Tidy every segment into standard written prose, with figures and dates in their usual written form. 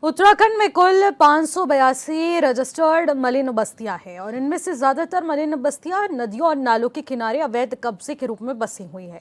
उत्तराखंड में कुल 582 रजिस्टर्ड मलिन बस्तियां हैं और इनमें से ज्यादातर मलिन बस्तियां नदियों और नालों के किनारे अवैध कब्जे के रूप में बसी हुई है।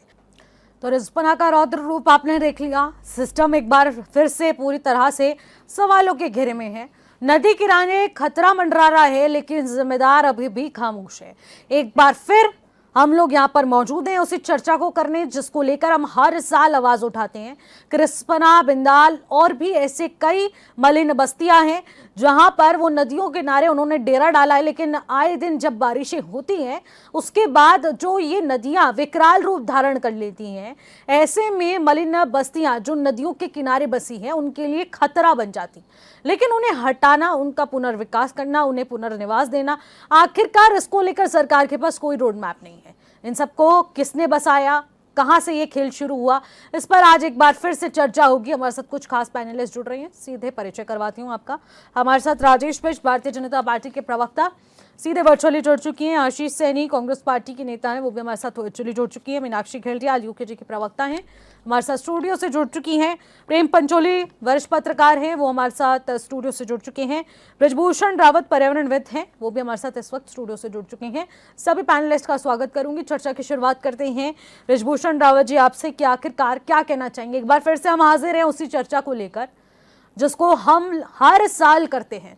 तो रिस्पना का रौद्र रूप आपने देख लिया। सिस्टम एक बार फिर से पूरी तरह से सवालों के घेरे में है। नदी किनारे खतरा मंडरा रहा है, लेकिन जिम्मेदार अभी भी खामोश है। एक बार फिर हम लोग यहाँ पर मौजूद हैं उसी चर्चा को करने जिसको लेकर हम हर साल आवाज उठाते हैं। रिस्पना, बिंदाल और भी ऐसे कई मलिन बस्तियां हैं जहां पर वो नदियों के किनारे उन्होंने डेरा डाला है, लेकिन आए दिन जब बारिशें होती हैं उसके बाद जो ये नदियां विकराल रूप धारण कर लेती हैं, ऐसे में मलिन बस्तियां जो नदियों के किनारे बसी हैं उनके लिए खतरा बन जाती। लेकिन उन्हें हटाना, उनका पुनर्विकास करना, उन्हें पुनर्निवास देना, आखिरकार इसको लेकर सरकार के पास कोई रोड मैप नहीं है। इन सबको किसने बसाया, कहां से ये खेल शुरू हुआ, इस पर आज एक बार फिर से चर्चा होगी। हमारे साथ कुछ खास पैनलिस्ट जुड़ रहे हैं, सीधे परिचय करवाती हूं आपका। हमारे साथ राजेश बिष्ट, भारतीय जनता पार्टी के प्रवक्ता, सीधे वर्चुअली जुड़ चुकी हैं। आशीष सैनी, कांग्रेस पार्टी की नेता हैं, वो भी हमारे साथ वर्चुअली जुड़ चुकी है। मीनाक्षी घेल्डियाल, यूकेजी की प्रवक्ता हैं, हमारे साथ स्टूडियो से जुड़ चुकी हैं। प्रेम पंचोली, वरिष्ठ पत्रकार हैं, वो हमारे साथ स्टूडियो से जुड़ चुके हैं। ब्रजभूषण रावत, पर्यावरणविद हैं, वो भी हमारे साथ इस वक्त स्टूडियो से जुड़ चुके हैं। सभी पैनलिस्ट का स्वागत करूंगी। चर्चा की शुरुआत करते हैं ब्रजभूषण रावत जी आपसे कि आखिरकार क्या कहना चाहेंगे। एक बार फिर से हम हाजिर हैं उसी चर्चा को लेकर जिसको हम हर साल करते हैं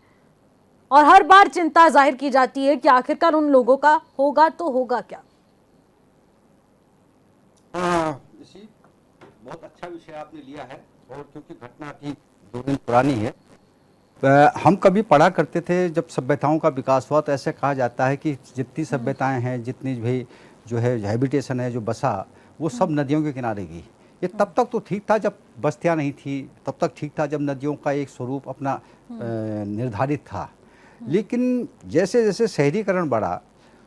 और हर बार चिंता जाहिर की जाती है कि आखिरकार उन लोगों का होगा तो होगा क्या। इसी बहुत अच्छा विषय आपने लिया है और क्योंकि घटना की 2 दिन पुरानी है। हम कभी पढ़ा करते थे जब सभ्यताओं का विकास हुआ तो ऐसे कहा जाता है कि जितनी सभ्यताएं हैं, जितनी भी जो है हैबिटेशन है, जो बसा, वो सब नदियों के किनारे की। ये तब तक तो ठीक था जब बस्तियां नहीं थी, तब तक ठीक था जब नदियों का एक स्वरूप अपना निर्धारित था। लेकिन जैसे जैसे शहरीकरण बढ़ा,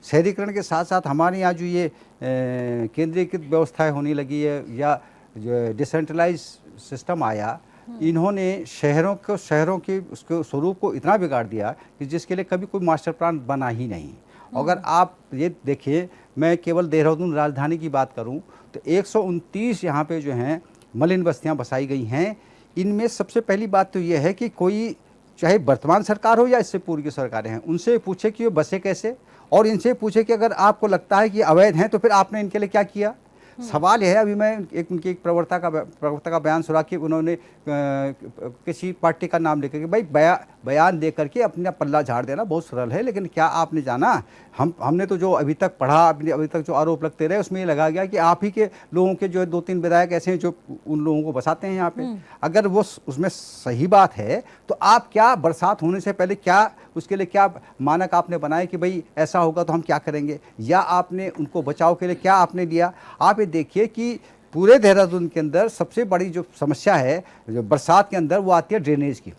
शहरीकरण के साथ साथ हमारे यहाँ जो ये केंद्रीकृत व्यवस्थाएं होने लगी है या जो डिसेंट्रलाइज सिस्टम आया, इन्होंने शहरों के उसके स्वरूप को इतना बिगाड़ दिया कि जिसके लिए कभी कोई मास्टर प्लान बना ही नहीं। अगर आप ये देखिए, मैं केवल देहरादून राजधानी की बात करूं तो 129 यहाँ पे जो हैं मलिन बस्तियाँ बसाई गई हैं। इनमें सबसे पहली बात तो ये है कि कोई, चाहे वर्तमान सरकार हो या इससे पूर्व की सरकारें हैं, उनसे पूछे कि ये बसे कैसे, और इनसे पूछे कि अगर आपको लगता है कि अवैध हैं तो फिर आपने इनके लिए क्या किया। सवाल यह है, अभी मैं उनकी एक प्रवक्ता का बयान सुना कि उन्होंने किसी पार्टी का नाम लेकर के भाई बयान दे करके अपना पल्ला झाड़ देना बहुत सरल है, लेकिन क्या आपने जाना, हमने तो जो अभी तक पढ़ा, अभी तक जो आरोप लगते रहे उसमें ये लगा गया कि आप ही के लोगों के जो 2-3 विधायक ऐसे हैं जो उन लोगों को बसाते हैं यहाँ पे। अगर वो उसमें सही बात है तो आप क्या बरसात होने से पहले क्या उसके लिए क्या मानक आपने बनाए कि भाई ऐसा होगा तो हम क्या करेंगे, या आपने उनको बचाव के लिए क्या आपने लिया। आप ये देखिए कि पूरे देहरादून के अंदर सबसे बड़ी जो समस्या है जो बरसात के अंदर वो आती है ड्रेनेज की,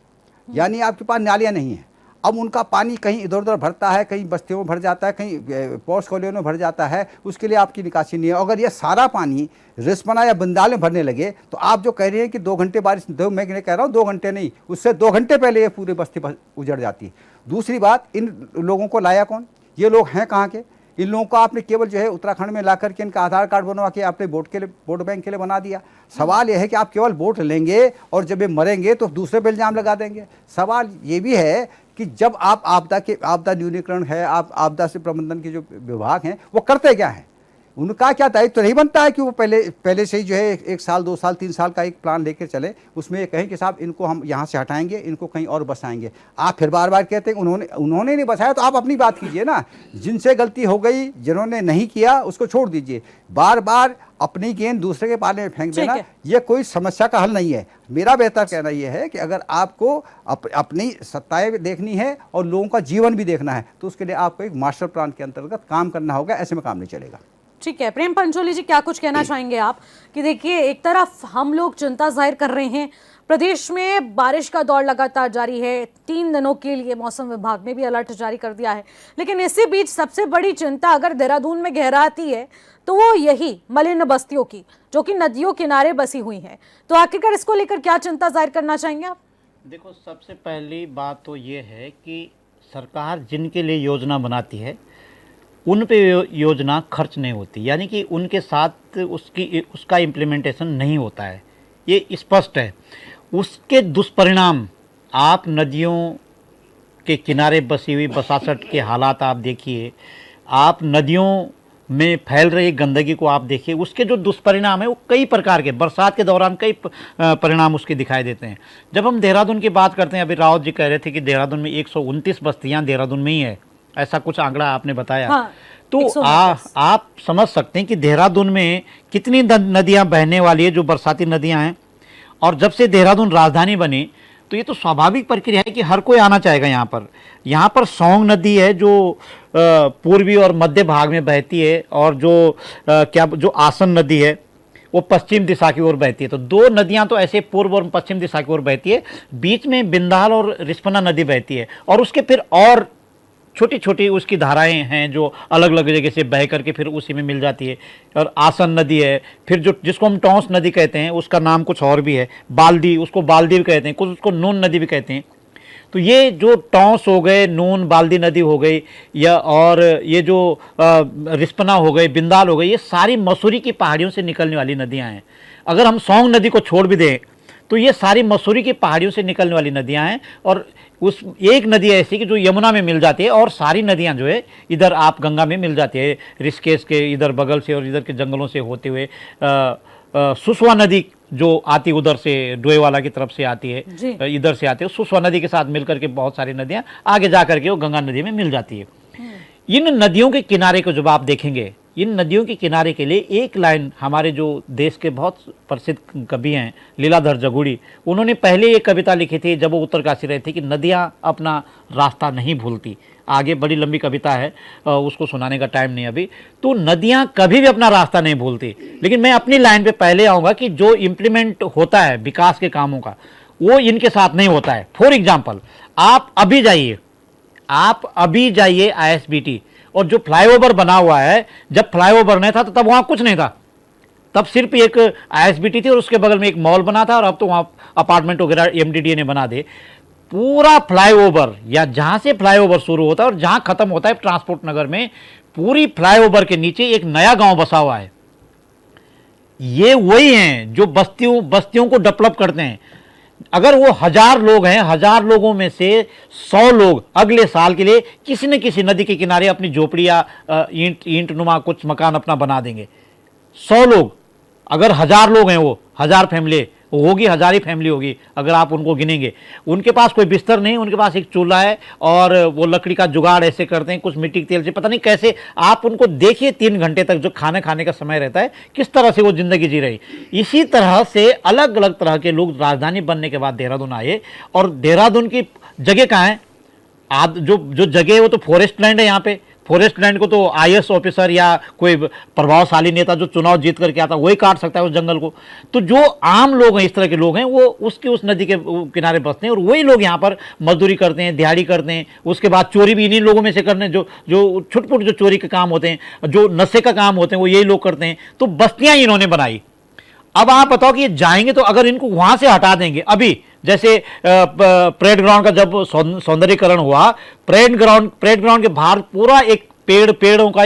यानी आपके पास नालियाँ नहीं हैं। अब उनका पानी कहीं इधर उधर भरता है, कहीं बस्तियों में भर जाता है, कहीं पॉश कॉलोनियों में भर जाता है, उसके लिए आपकी निकासी नहीं है। अगर ये सारा पानी रिस्पना या बिंदाल में भरने लगे तो आप जो कह रहे हैं कि 2 घंटे बारिश, मैं कह रहा हूँ 2 घंटे नहीं, उससे 2 घंटे पहले ये पूरी बस्ती उजड़ जाती है। दूसरी बात, इन लोगों को लाया कौन, ये लोग हैं कहाँ के। इन लोगों को आपने केवल जो है उत्तराखंड में ला करके इनका आधार कार्ड बनवा के आपने वोट बैंक के लिए बना दिया। सवाल यह है कि आप केवल वोट लेंगे और जब ये मरेंगे तो दूसरे पे इल्जाम लगा देंगे। सवाल ये भी है कि जब आप आपदा न्यूनीकरण है, आप आपदा से प्रबंधन के जो विभाग हैं वो करते क्या हैं, उनका क्या दायित्व तो नहीं बनता है कि वो पहले से ही जो है 1 साल 2 साल 3 साल का एक प्लान लेकर चले, उसमें ये कहें कि साहब इनको हम यहाँ से हटाएंगे, इनको कहीं और बसाएंगे। आप फिर बार बार कहते हैं उन्होंने नहीं बसाया, तो आप अपनी बात कीजिए ना। जिनसे गलती हो गई, जिन्होंने नहीं किया उसको छोड़ दीजिए। बार बार अपनी गेंद दूसरे के पाले में फेंक देना ये कोई समस्या का हल नहीं है। मेरा बेहतर कहना यह है कि अगर आपको अपनी सत्ताएं देखनी है और लोगों का जीवन भी देखना है तो उसके लिए आपको एक मास्टर प्लान के अंतर्गत काम करना होगा, ऐसे में काम नहीं चलेगा। ठीक है, प्रेम पंचोली जी क्या कुछ कहना चाहेंगे आप कि देखिए, एक तरफ हम लोग चिंता जाहिर कर रहे हैं, प्रदेश में बारिश का दौर लगातार जारी है, 3 दिनों के लिए मौसम विभाग ने भी अलर्ट जारी कर दिया है, लेकिन इसी बीच सबसे बड़ी चिंता अगर देहरादून में गहराती है तो वो यही मलिन बस्तियों की जो कि नदियों किनारे बसी हुई हैं। तो आखिरकार इसको लेकर क्या चिंता जाहिर करना चाहेंगे आप। देखो, सबसे पहली बात तो ये है कि सरकार जिनके लिए योजना बनाती है उन पे योजना खर्च नहीं होती, यानी कि उनके साथ उसका इम्प्लीमेंटेशन नहीं होता है, ये स्पष्ट है। उसके दुष्परिणाम आप नदियों के किनारे बसी हुई बसासट के हालात आप देखिए, आप नदियों में फैल रही गंदगी को आप देखिए, उसके जो दुष्परिणाम है वो कई प्रकार के, बरसात के दौरान कई परिणाम उसके दिखाई देते हैं। जब हम देहरादून की बात करते हैं, अभी रावत जी कह रहे थे कि देहरादून में 129 बस्तियां देहरादून में ही है, ऐसा कुछ आंकड़ा आपने बताया। हाँ, तो 129। आप समझ सकते हैं कि देहरादून में कितनी नदियां बहने वाली है, जो बरसाती नदियां हैं। और जब से देहरादून राजधानी बनी तो ये तो स्वाभाविक प्रक्रिया है कि हर कोई आना चाहेगा यहाँ पर। यहाँ पर सौंग नदी है जो पूर्वी और मध्य भाग में बहती है, और जो आसन नदी है वो पश्चिम दिशा की ओर बहती है। तो दो नदियां तो ऐसे पूर्व और पश्चिम दिशा की ओर बहती है, बीच में बिंदाल और रिस्पना नदी बहती है, और उसके फिर और छोटी छोटी उसकी धाराएं हैं जो अलग अलग जगह से बह करके फिर उसी में मिल जाती है। और आसन नदी है, फिर जो जिसको हम टॉन्स नदी कहते हैं, उसका नाम कुछ और भी है, बाल्दी, उसको बाल्दी भी कहते हैं, कुछ उसको नून नदी भी कहते हैं। तो ये जो टॉन्स हो गए, नून, बाल्दी नदी हो गई, या और ये जो रिस्पना हो गई, बिंदाल हो गई, ये सारी मसूरी की पहाड़ियों से निकलने वाली नदियां हैं। अगर हम सौंग नदी को छोड़ भी दें तो ये सारी मसूरी की पहाड़ियों से निकलने वाली नदियां हैं। और उस एक नदी ऐसी कि जो यमुना में मिल जाती है, और सारी नदियां जो है इधर आप गंगा में मिल जाती है, ऋषिकेश के इधर बगल से और इधर के जंगलों से होते हुए सुसवा नदी जो आती उधर से डोईवाला की तरफ से आती है, इधर से आती है, सुसवा नदी के साथ मिलकर के बहुत सारी नदियां आगे जा करके वो गंगा नदी में मिल जाती है। इन नदियों के किनारे को जब आप देखेंगे, इन नदियों के किनारे के लिए एक लाइन हमारे जो देश के बहुत प्रसिद्ध कवि हैं लीलाधर जगुड़ी, उन्होंने पहले एक कविता लिखी थी जब वो उत्तरकाशी रहे थे कि नदियां अपना रास्ता नहीं भूलती। आगे बड़ी लंबी कविता है, उसको सुनाने का टाइम नहीं अभी। तो नदियां कभी भी अपना रास्ता नहीं भूलती। लेकिन मैं अपनी लाइन पे पहले आऊँगा कि जो इम्प्लीमेंट होता है विकास के कामों का, वो इनके साथ नहीं होता है। फॉर एग्जाम्पल, आप अभी जाइए ISBT, और जो फ्लाईओवर बना हुआ है, जब फ्लाईओवर नहीं था तो तब वहाँ कुछ नहीं था, तब सिर्फ एक ISBT थी और उसके बगल में एक मॉल बना था, और अब तो वहाँ अपार्टमेंट वगैरह MDDA ने बना दे। पूरा फ्लाईओवर, या जहाँ से फ्लाईओवर शुरू होता है और जहाँ खत्म होता है ट्रांसपोर्ट नगर में, पूरी फ्लाईओवर के नीचे एक नया गांव बसा हुआ है। ये वही हैं जो बस्तियों को डेवलप करते हैं। अगर वो 1000 लोग हैं, 1000 लोगों में से 100 लोग अगले साल के लिए किसी न किसी नदी के किनारे अपनी झोपड़ी या ईंट नुमा कुछ मकान अपना बना देंगे। 100 लोग, अगर 1000 लोग हैं, वो 1000 फैमिली होगी, 1000 ही फैमिली होगी अगर आप उनको गिनेंगे। उनके पास कोई बिस्तर नहीं, उनके पास एक चूल्हा है, और वो लकड़ी का जुगाड़ ऐसे करते हैं, कुछ मिट्टी के तेल से, पता नहीं कैसे। आप उनको देखिए 3 घंटे तक जो खाने खाने का समय रहता है, किस तरह से वो जिंदगी जी रही। इसी तरह से अलग अलग तरह के लोग राजधानी बनने के बाद देहरादून आए, और देहरादून की जगह कहाँ है? जो जगह है वो तो फॉरेस्ट लैंड है। यहाँ पे फॉरेस्ट लैंड को तो IAS ऑफिसर या कोई प्रभावशाली नेता जो चुनाव जीत करके आता है वही काट सकता है उस जंगल को। तो जो आम लोग हैं, इस तरह के लोग हैं, वो उस नदी के किनारे बसते हैं, और वही लोग यहाँ पर मजदूरी करते हैं, दिहाड़ी करते हैं। उसके बाद चोरी भी इन्हीं लोगों में से करने, जो छुटपुट जो चोरी के काम होते हैं, जो नशे का काम होते हैं, वो यही लोग करते हैं। तो बस्तियाँ इन्होंने बनाई। अब आप बताओ कि ये जाएंगे तो अगर इनको वहां से हटा देंगे, अभी जैसे परेड ग्राउंड का जब सौंदर्यीकरण हुआ, परेड ग्राउंड के बाहर पूरा एक पेड़ों का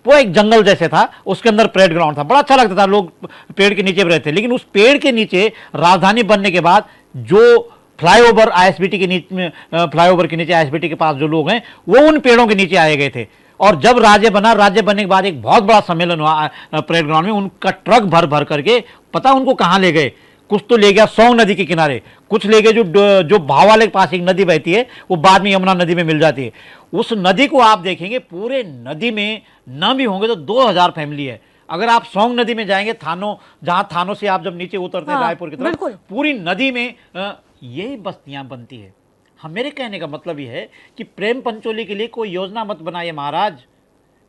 पूरा एक जंगल जैसे था, उसके अंदर परेड ग्राउंड था, बड़ा अच्छा लगता था, लोग पेड़ के नीचे भी रहते। लेकिन उस पेड़ के नीचे राजधानी बनने के बाद जो फ्लाईओवर ISBT के नीचे, फ्लाईओवर के नीचे ISBT के पास जो लोग हैं, वो उन पेड़ों के नीचे आए गए थे। और जब राज्य बनने के बाद एक बहुत बड़ा सम्मेलन हुआ परेड ग्राउंड में, उनका ट्रक भर करके पता उनको कहाँ ले गए? कुछ तो ले गया सौंग नदी के किनारे, कुछ ले गए जो भावाले के पास एक नदी बहती है, वो बाद में यमुना नदी में मिल जाती है। उस नदी को आप देखेंगे, पूरे नदी में न भी होंगे तो 2000 फैमिली है। अगर आप सौंग नदी में जाएंगे, जहाँ थानों से आप जब नीचे उतरते हैं रायपुर की तरफ, पूरी नदी में यही बस्तियां बनती है। मेरे कहने का मतलब यह है कि प्रेम पंचोली के लिए कोई योजना मत बनाइए महाराज,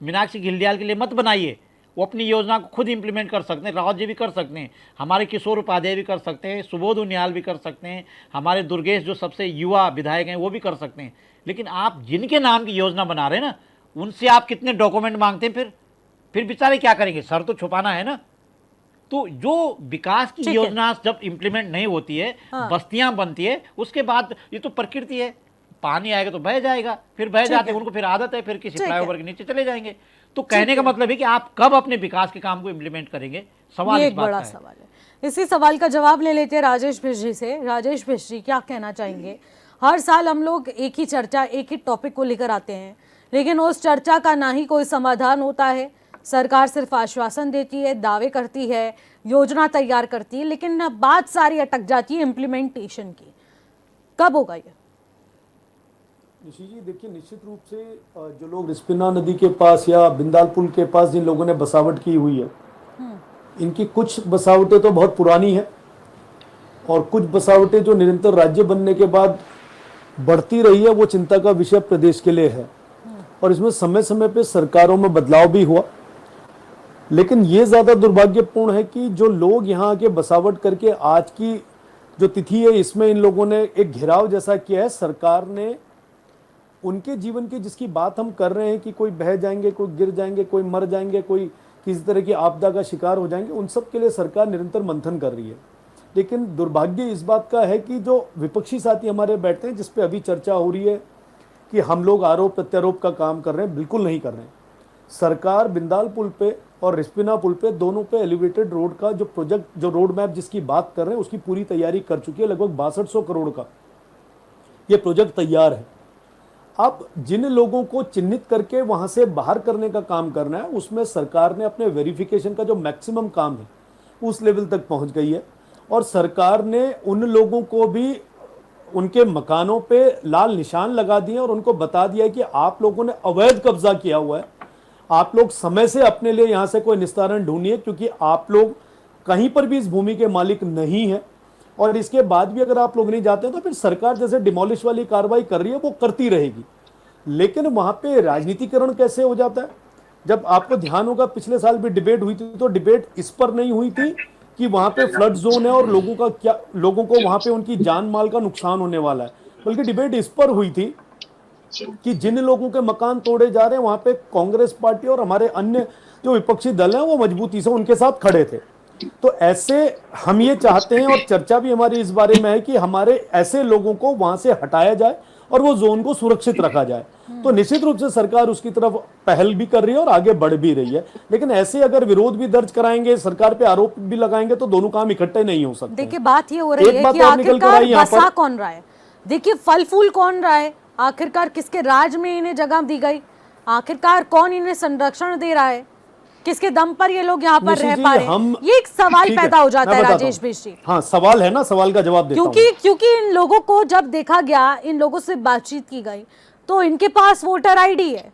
मीनाक्षी घिल्डियाल के लिए मत बनाइए। वो अपनी योजना को खुद इंप्लीमेंट कर सकते हैं, रावत जी भी कर सकते हैं, हमारे किशोर उपाध्याय भी कर सकते हैं, सुबोध उनियाल भी कर सकते हैं, हमारे दुर्गेश जो सबसे युवा विधायक हैं वो भी कर सकते हैं। लेकिन आप जिनके नाम की योजना बना रहे हैं ना, उनसे आप कितने डॉक्यूमेंट मांगते हैं? फिर बेचारे क्या करेंगे? सर तो छुपाना है ना। तो जो विकास की योजना जब इंप्लीमेंट नहीं होती है, बस्तियां बनती है, उसके बाद ये तो प्रकृति है, पानी आएगा तो बह जाएगा, फिर बह जाते हैं, उनको फिर आदत है, फिर किसी फ्लाईओवर के नीचे चले जाएंगे। तो कहने का मतलब है कि आप कब अपने विकास के काम को इंप्लीमेंट करेंगे, सवाल इस बात का है। सवाल है। इसी सवाल का जवाब ले लेते हैं राजेश भिष्ट जी से। राजेश भिष्ट जी, क्या कहना चाहेंगे? हर साल हम लोग एक ही चर्चा, एक ही टॉपिक को लेकर आते हैं, लेकिन उस चर्चा का ना ही कोई समाधान होता है। सरकार सिर्फ आश्वासन देती है, दावे करती है, योजना तैयार करती है, लेकिन बात सारी अटक जाती है इम्प्लीमेंटेशन की। कब होगा ये? निशी जी, देखिए, निश्चित रूप से जो लोग रिस्पना नदी के पास या बिंदाल पुल के पास जिन लोगों ने बसावट की हुई है, इनकी कुछ बसावटें तो बहुत पुरानी है और कुछ बसावटें जो निरंतर राज्य बनने के बाद बढ़ती रही है, वो चिंता का विषय प्रदेश के लिए है। और इसमें समय समय पे सरकारों में बदलाव भी हुआ, लेकिन ये ज़्यादा दुर्भाग्यपूर्ण है कि जो लोग यहाँ आके बसावट करके आज की जो तिथि है, इसमें इन लोगों ने एक घेराव जैसा किया है। सरकार ने उनके जीवन की जिसकी बात हम कर रहे हैं कि कोई बह जाएंगे, कोई गिर जाएंगे, कोई मर जाएंगे, कोई किसी तरह की आपदा का शिकार हो जाएंगे, उन सब के लिए सरकार निरंतर मंथन कर रही है। लेकिन दुर्भाग्य इस बात का है कि जो विपक्षी साथी हमारे बैठते हैं, जिस पे अभी चर्चा हो रही है कि हम लोग आरोप प्रत्यारोप का काम कर रहे हैं, बिल्कुल नहीं कर रहे हैं। सरकार बिंदाल पुल पे और रिस्पना पुल पे, दोनों पे एलिवेटेड रोड का जो प्रोजेक्ट, जो रोड मैप जिसकी बात कर रहे हैं, उसकी पूरी तैयारी कर चुकी है। लगभग 6200 करोड़ का ये प्रोजेक्ट तैयार है। अब जिन लोगों को चिन्हित करके वहां से बाहर करने का काम करना है, उसमें सरकार ने अपने वेरिफिकेशन का जो मैक्सिमम काम है उस लेवल तक पहुंच गई है। और सरकार ने उन लोगों को भी उनके मकानों पे लाल निशान लगा दिए और उनको बता दिया कि आप लोगों ने अवैध कब्जा किया हुआ है, आप लोग समय से अपने लिए यहां से कोई निस्तारण ढूंढिए, क्योंकि आप लोग कहीं पर भी इस भूमि के मालिक नहीं है। और इसके बाद भी अगर आप लोग नहीं जाते तो फिर सरकार जैसे डिमोलिश वाली कार्रवाई कर रही है वो करती रहेगी। लेकिन वहां पे राजनीतिकरण कैसे हो जाता है? जब आपको ध्यान होगा, पिछले साल भी डिबेट हुई थी, तो डिबेट इस पर नहीं हुई थी कि वहां पे फ्लड जोन है और लोगों को वहां पे उनकी जान माल का नुकसान होने वाला है, बल्कि डिबेट इस पर हुई थी कि जिन लोगों के मकान तोड़े जा रहे हैं, वहां पे कांग्रेस पार्टी और हमारे अन्य जो विपक्षी दल हैं वो मजबूती से उनके साथ खड़े थे। तो ऐसे हम ये चाहते हैं, और चर्चा भी हमारी इस बारे में है कि हमारे ऐसे लोगों को वहां से हटाया जाए और वो जोन को सुरक्षित रखा जाए। तो निश्चित रूप से सरकार उसकी तरफ पहल भी कर रही है और आगे बढ़ भी रही है। लेकिन ऐसे अगर विरोध भी दर्ज कराएंगे, सरकार पे आरोप भी लगाएंगे, तो दोनों काम इकट्ठे नहीं हो सकते। देखिए, बात ये हो रही है कि आखिरकार बसा कौन रहा है, देखिए फल फूल कौन रहा है, आखिरकार किसके राज में इन्हें जगह दी गई, आखिरकार कौन इन्हें संरक्षण दे रहा है, किसके दम पर ये लोग यहाँ पर रह पा रहे हैं, ये एक सवाल पैदा हो जाता है। राजेश भिष्ट जी, हाँ, सवाल है ना, सवाल का जवाब देता हूं। क्योंकि इन लोगों को जब देखा गया, इन लोगों से बातचीत की गई, तो इनके पास वोटर आईडी है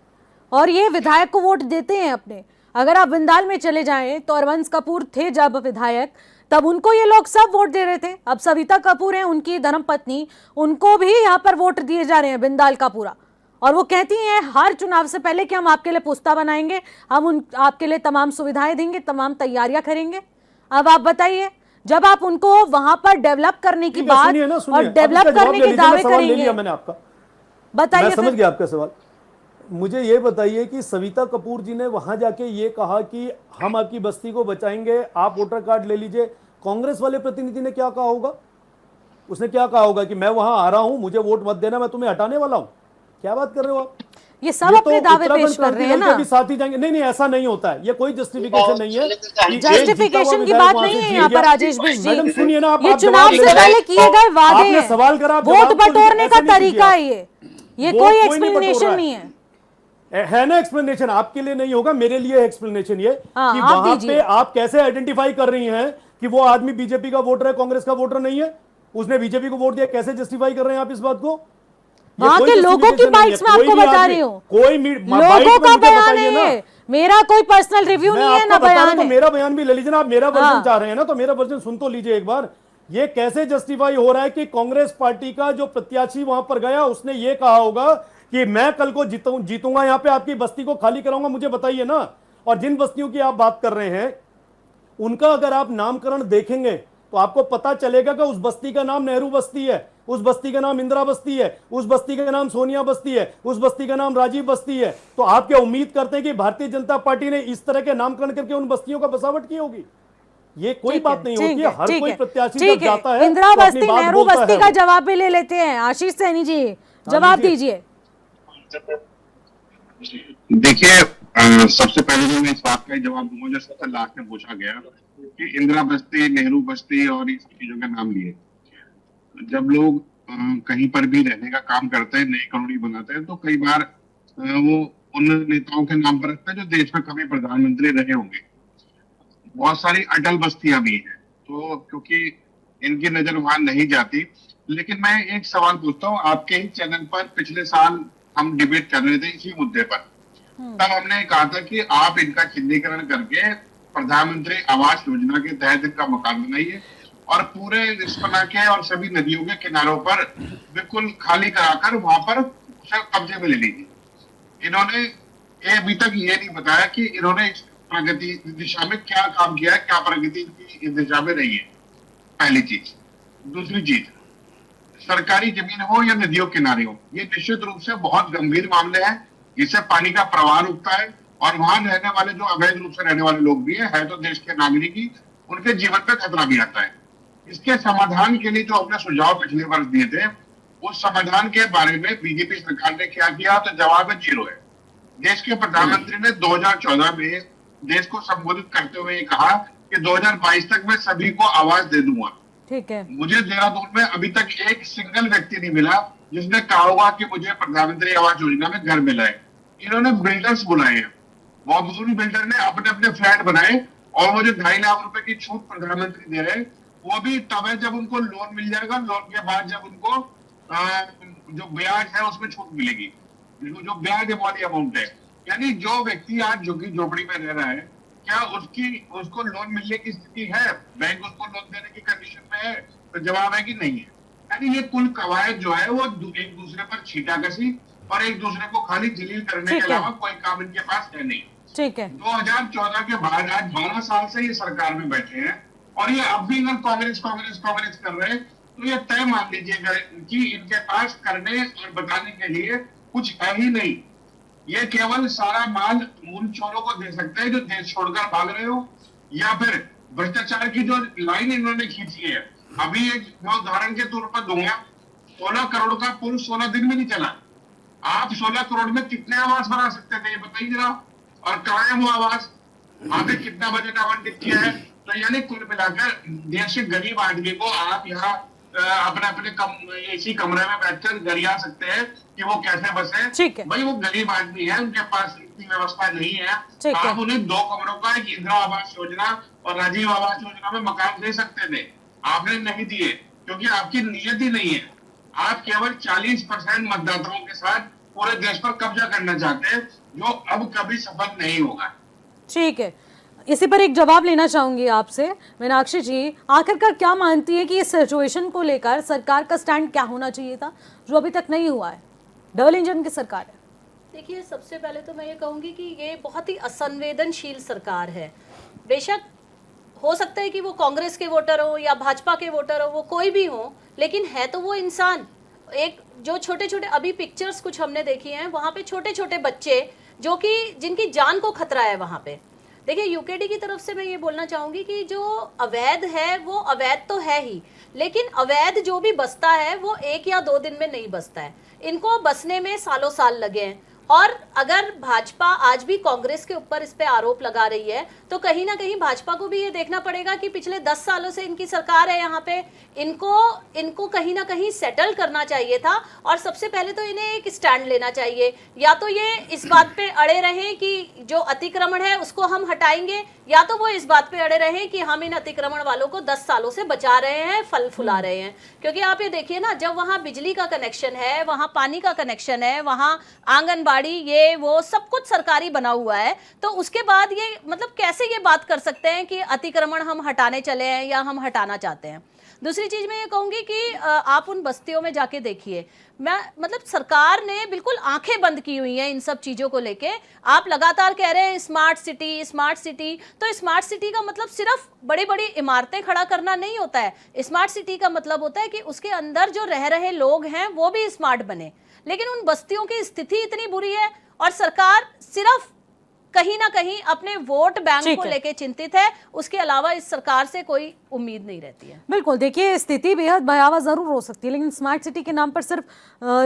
और ये विधायक को वोट देते हैं अपने। अगर आप बिंदाल में चले जाएं तो हरवंश कपूर थे जब विधायक, तब उनको ये लोग सब वोट दे रहे थे। अब सविता कपूर हैं, उनकी धर्मपत्नी, उनको भी यहाँ पर वोट दिए जा रहे हैं बिंदाल का पूरा। और वो कहती हैं हर चुनाव से पहले कि हम आपके लिए पुस्ता बनाएंगे, हम आपके लिए तमाम सुविधाएं देंगे, तमाम तैयारियां करेंगे। अब आप बताइए, जब आप उनको वहां पर डेवलप करने की बात और डेवलप करने के दावे करेंगे, मैंने आपका बताइए, मैं समझ गया आपका सवाल। मुझे ये बताइए कि सविता कपूर जी ने वहां जाके ये कहा कि हम आपकी बस्ती को बचाएंगे, आप वोटर कार्ड ले लीजिए, कांग्रेस वाले प्रतिनिधि ने क्या कहा होगा? उसने क्या कहा होगा कि मैं वहां आ रहा हूं, मुझे वोट मत देना, मैं तुम्हें हटाने वाला हूं? क्या बात कर रहे हो आप? ये सब अपने दावे पेश कर रहे हैं ना। साथ ही जाएंगे, नहीं, ऐसा नहीं होता है, ये कोई जस्टिफिकेशन नहीं है। जस्टिफिकेशन की बात नहीं है यहाँ पर राजेश भिष्ट जी। मैडम सुनिए ना, ये चुनाव से पहले किए गए वादे हैं, सवाल करा, वोट बटोरने का तरीका है ये कोई एक्सप्लेनेशन नहीं है ना। एक्सप्लेनेशन आपके लिए नहीं होगा, मेरे लिए एक्सप्लेनेशन ये कि वहां पे आप कैसे आइडेंटिफाई कर रही हैं कि वो आदमी बीजेपी का वोटर है, कांग्रेस का वोटर नहीं है, उसने बीजेपी को वोट दिया, कैसे जस्टिफाई कर रहे हैं आप इस बात को? वहां के लोगों की बाइट्स में आपको बता रही हूँ, कोई लोगों का बयान है, मेरा कोई पर्सनल रिव्यू नहीं है ना बयान है। मेरा बयान भी ले लीजिए ना, आप मेरा वर्जन चाह रहे हैं ना, तो मेरा वर्जन सुन तो लीजिए एक बार। ये कैसे जस्टिफाई हो रहा है कि कांग्रेस पार्टी का जो प्रत्याशी वहां पर गया, उसने ये कहा होगा कि मैं कल को जीतूंगा, यहाँ पे आपकी बस्ती को खाली कराऊंगा? मुझे बताइए ना। और जिन बस्तियों की आप बात कर रहे हैं, उनका अगर आप नामकरण देखेंगे तो आपको पता चलेगा कि उस बस्ती का नाम नेहरू बस्ती है, उस बस्ती का नाम इंदिरा बस्ती है, उस बस्ती का नाम सोनिया बस्ती है, उस बस्ती का नाम राजीव बस्ती है। तो आप क्या उम्मीद करते हैं कि भारतीय जनता पार्टी ने इस तरह के नामकरण करके उन बस्तियों का बसावट की होगी? ये कोई बात नहीं होती है। हर कोई प्रत्याशी जब जाता है, इंदिरा बस्ती, नेहरू बस्ती का जवाब भी ले लेते हैं। आशीष सैनी जी, जवाब दीजिए। देखिए, सबसे पहले तो मैं इस बात का ही जवाब दूंगा जो सबसे लास्ट में पूछा गया कि इंदिरा बस्ती, नेहरू बस्ती और इस चीजों के नाम लिए। जब लोग कहीं पर भी रहने का काम करते हैं, नई कॉलोनी बनाते हैं, तो कई बार वो उन नेताओं के नाम पर रखते हैं जो देश में कभी प्रधानमंत्री रहे होंगे। बहुत सारी अटल बस्तियां भी हैं, तो क्योंकि इनकी नजर वहां नहीं जाती। लेकिन मैं एक सवाल पूछता हूँ, आपके ही चैनल पर पिछले साल हम डिबेट कर रहे थे इसी मुद्दे पर। तब हमने कहा था कि आप इनका चिन्हीकरण करके प्रधानमंत्री आवास योजना के तहत इनका मकान बनाइए और पूरे रिस्पना के और सभी नदियों के किनारों पर बिल्कुल खाली कराकर वहां पर उसे कब्जे में ले लीजिए। इन्होंने ये अभी तक ये नहीं बताया कि इन्होंने इस प्रगति दिशा में क्या काम किया है, क्या प्रगति इनकी इस दिशा में रही है, पहली चीज। दूसरी चीज, सरकारी जमीन हो या नदियों किनारे हो, ये निश्चित रूप से बहुत गंभीर मामले हैं जिससे पानी का प्रवाह रुकता है और वहां रहने वाले जो अवैध रूप से रहने वाले लोग भी है तो देश के नागरिक ही, उनके जीवन पे खतरा भी आता है। इसके समाधान के लिए जो अपने सुझाव पिछले वर्ष दिए थे, उस समाधान के बारे में बीजेपी सरकार ने क्या किया, तो जवाब है जीरो है। देश के प्रधानमंत्री ने 2014 में देश को संबोधित करते हुए कहा कि 2022 तक मैं सभी को आवास दे दूंगा। ठीक है। मुझे देहरादून में अभी तक एक सिंगल व्यक्ति नहीं मिला जिसने कहा होगा कि मुझे प्रधानमंत्री आवास योजना में घर मिला है। इन्होंने बिल्डर्स बुलाए हैं, बहुत बुजुर्ग बिल्डर ने अपने अपने फ्लैट बनाए और वो जो 2.5 लाख रुपए की छूट प्रधानमंत्री दे रहे हैं, वो भी तब है जब उनको लोन मिल जाएगा। लोन के बाद जब उनको जो ब्याज है उसमें छूट मिलेगी, जो ब्याज वाली अमाउंट है। यानी जो व्यक्ति आज झुग्गी झोपड़ी में रह रहा है, क्या उसको लोन मिलने की स्थिति है? बैंक उसको लोन देने की कंडीशन में है? तो जवाब है कि नहीं है। यानी ये कुल कवायद जो है वो एक दूसरे पर छींटाकशी और एक दूसरे को खाली जलील करने के अलावा कोई काम इनके पास है नहीं। ठीक है। 2014 के बाद आज 12 साल से ये सरकार में बैठे हैं और ये अब भी अगर कांग्रेस कर रहे हैं तो ये तय मान लीजिएगा कि इनके पास करने और बताने के लिए कुछ है ही नहीं। ये केवल सारा माल मूल चोरों को दे सकते हैं जो देश छोड़कर भाग रहे हो, या फिर भ्रष्टाचार की जो लाइन इन्होंने खींची है। अभी एक उदाहरण के तौर पर दूंगा, 16 करोड़ का पुल 16 दिन में नहीं चला। आप 16 करोड़ में कितने आवास बना सकते थे ये बताइए जरा, और कहाँ है वो आवास? आगे कितना बजट आवंटित किया है? तो यानी कुल मिलाकर देश के गरीब आदमी को आप यहाँ अपने अपने एसी कमरे में बैठकर गरिया सकते हैं कि वो कैसे बसे। ठीक है भाई, वो गरीब आदमी है, उनके पास इतनी व्यवस्था नहीं है। आप उन्हें 2 कमरों का एक इंदिरा आवास योजना और राजीव आवास योजना में मकान दे सकते थे, आपने नहीं दिए क्योंकि आपकी नीयत ही नहीं है। आप केवल 40% मतदाताओं के साथ पूरे देश पर कब्जा करना चाहते हैं, जो अब कभी सफल नहीं होगा। ठीक है, इसी पर एक जवाब लेना चाहूंगी आपसे। मीनाक्षी जी, आखिरकार क्या मानती है कि इस सिचुएशन को लेकर सरकार का स्टैंड क्या होना चाहिए था जो अभी तक नहीं हुआ है? डबल इंजन की सरकार है। देखिए, सबसे पहले तो मैं ये कहूँगी कि ये बहुत ही असंवेदनशील सरकार है। बेशक हो सकता है कि वो कांग्रेस के वोटर हो या भाजपा के वोटर हो, वो कोई भी हो, लेकिन है तो वो इंसान। एक जो छोटे छोटे अभी पिक्चर्स कुछ हमने देखी हैं, वहाँ पे छोटे छोटे बच्चे जो कि जिनकी जान को खतरा है वहाँ पे। देखिए, यूकेडी की तरफ से मैं ये बोलना चाहूँगी कि जो अवैध है वो अवैध तो है ही, लेकिन अवैध जो भी बसता है वो 1 या 2 दिन में नहीं बसता है। इनको बसने में सालों साल लगे हैं। और अगर भाजपा आज भी कांग्रेस के ऊपर इस पे आरोप लगा रही है तो कहीं ना कहीं भाजपा को भी ये देखना पड़ेगा कि पिछले 10 सालों से इनकी सरकार है यहाँ पे, इनको कहीं ना कहीं सेटल करना चाहिए था। और सबसे पहले तो इन्हें एक स्टैंड लेना चाहिए, या तो ये इस बात पे अड़े रहें कि जो अतिक्रमण है उसको हम हटाएंगे, या तो वो इस बात पे अड़े रहें कि हम इन अतिक्रमण वालों को 10 सालों से बचा रहे हैं, फल फुला रहे हैं। क्योंकि आप ये देखिए ना, जब वहाँ बिजली का कनेक्शन है, वहाँ पानी का कनेक्शन है, वहाँ आंगनबाड़ी, ये वो सब कुछ सरकारी बना हुआ है, तो उसके बाद ये मतलब कैसे ये बात कर सकते हैं कि अतिक्रमण हम हटाने चले हैं या हम हटाना चाहते हैं। दूसरी चीज मैं ये कहूंगी कि आप उन बस्तियों में जाके देखिए, मैं मतलब सरकार ने बिल्कुल आंखें बंद की हुई हैं इन सब चीजों को लेके। आप लगातार कह रहे हैं स्मार्ट सिटी स्मार्ट सिटी, तो स्मार्ट सिटी का मतलब सिर्फ बड़ी बड़ी इमारतें खड़ा करना नहीं होता है। स्मार्ट सिटी का मतलब होता है कि उसके अंदर जो रह रहे लोग हैं वो भी स्मार्ट बने। लेकिन उन बस्तियों की स्थिति इतनी बुरी है और सरकार सिर्फ कहीं ना कहीं अपने वोट बैंक ठीक को है। लेके चिंतित है, उसके अलावा इस सरकार से कोई उम्मीद नहीं रहती है। बिल्कुल, देखिए स्थिति बेहद भयावह जरूर हो सकती है, लेकिन स्मार्ट सिटी के नाम पर सिर्फ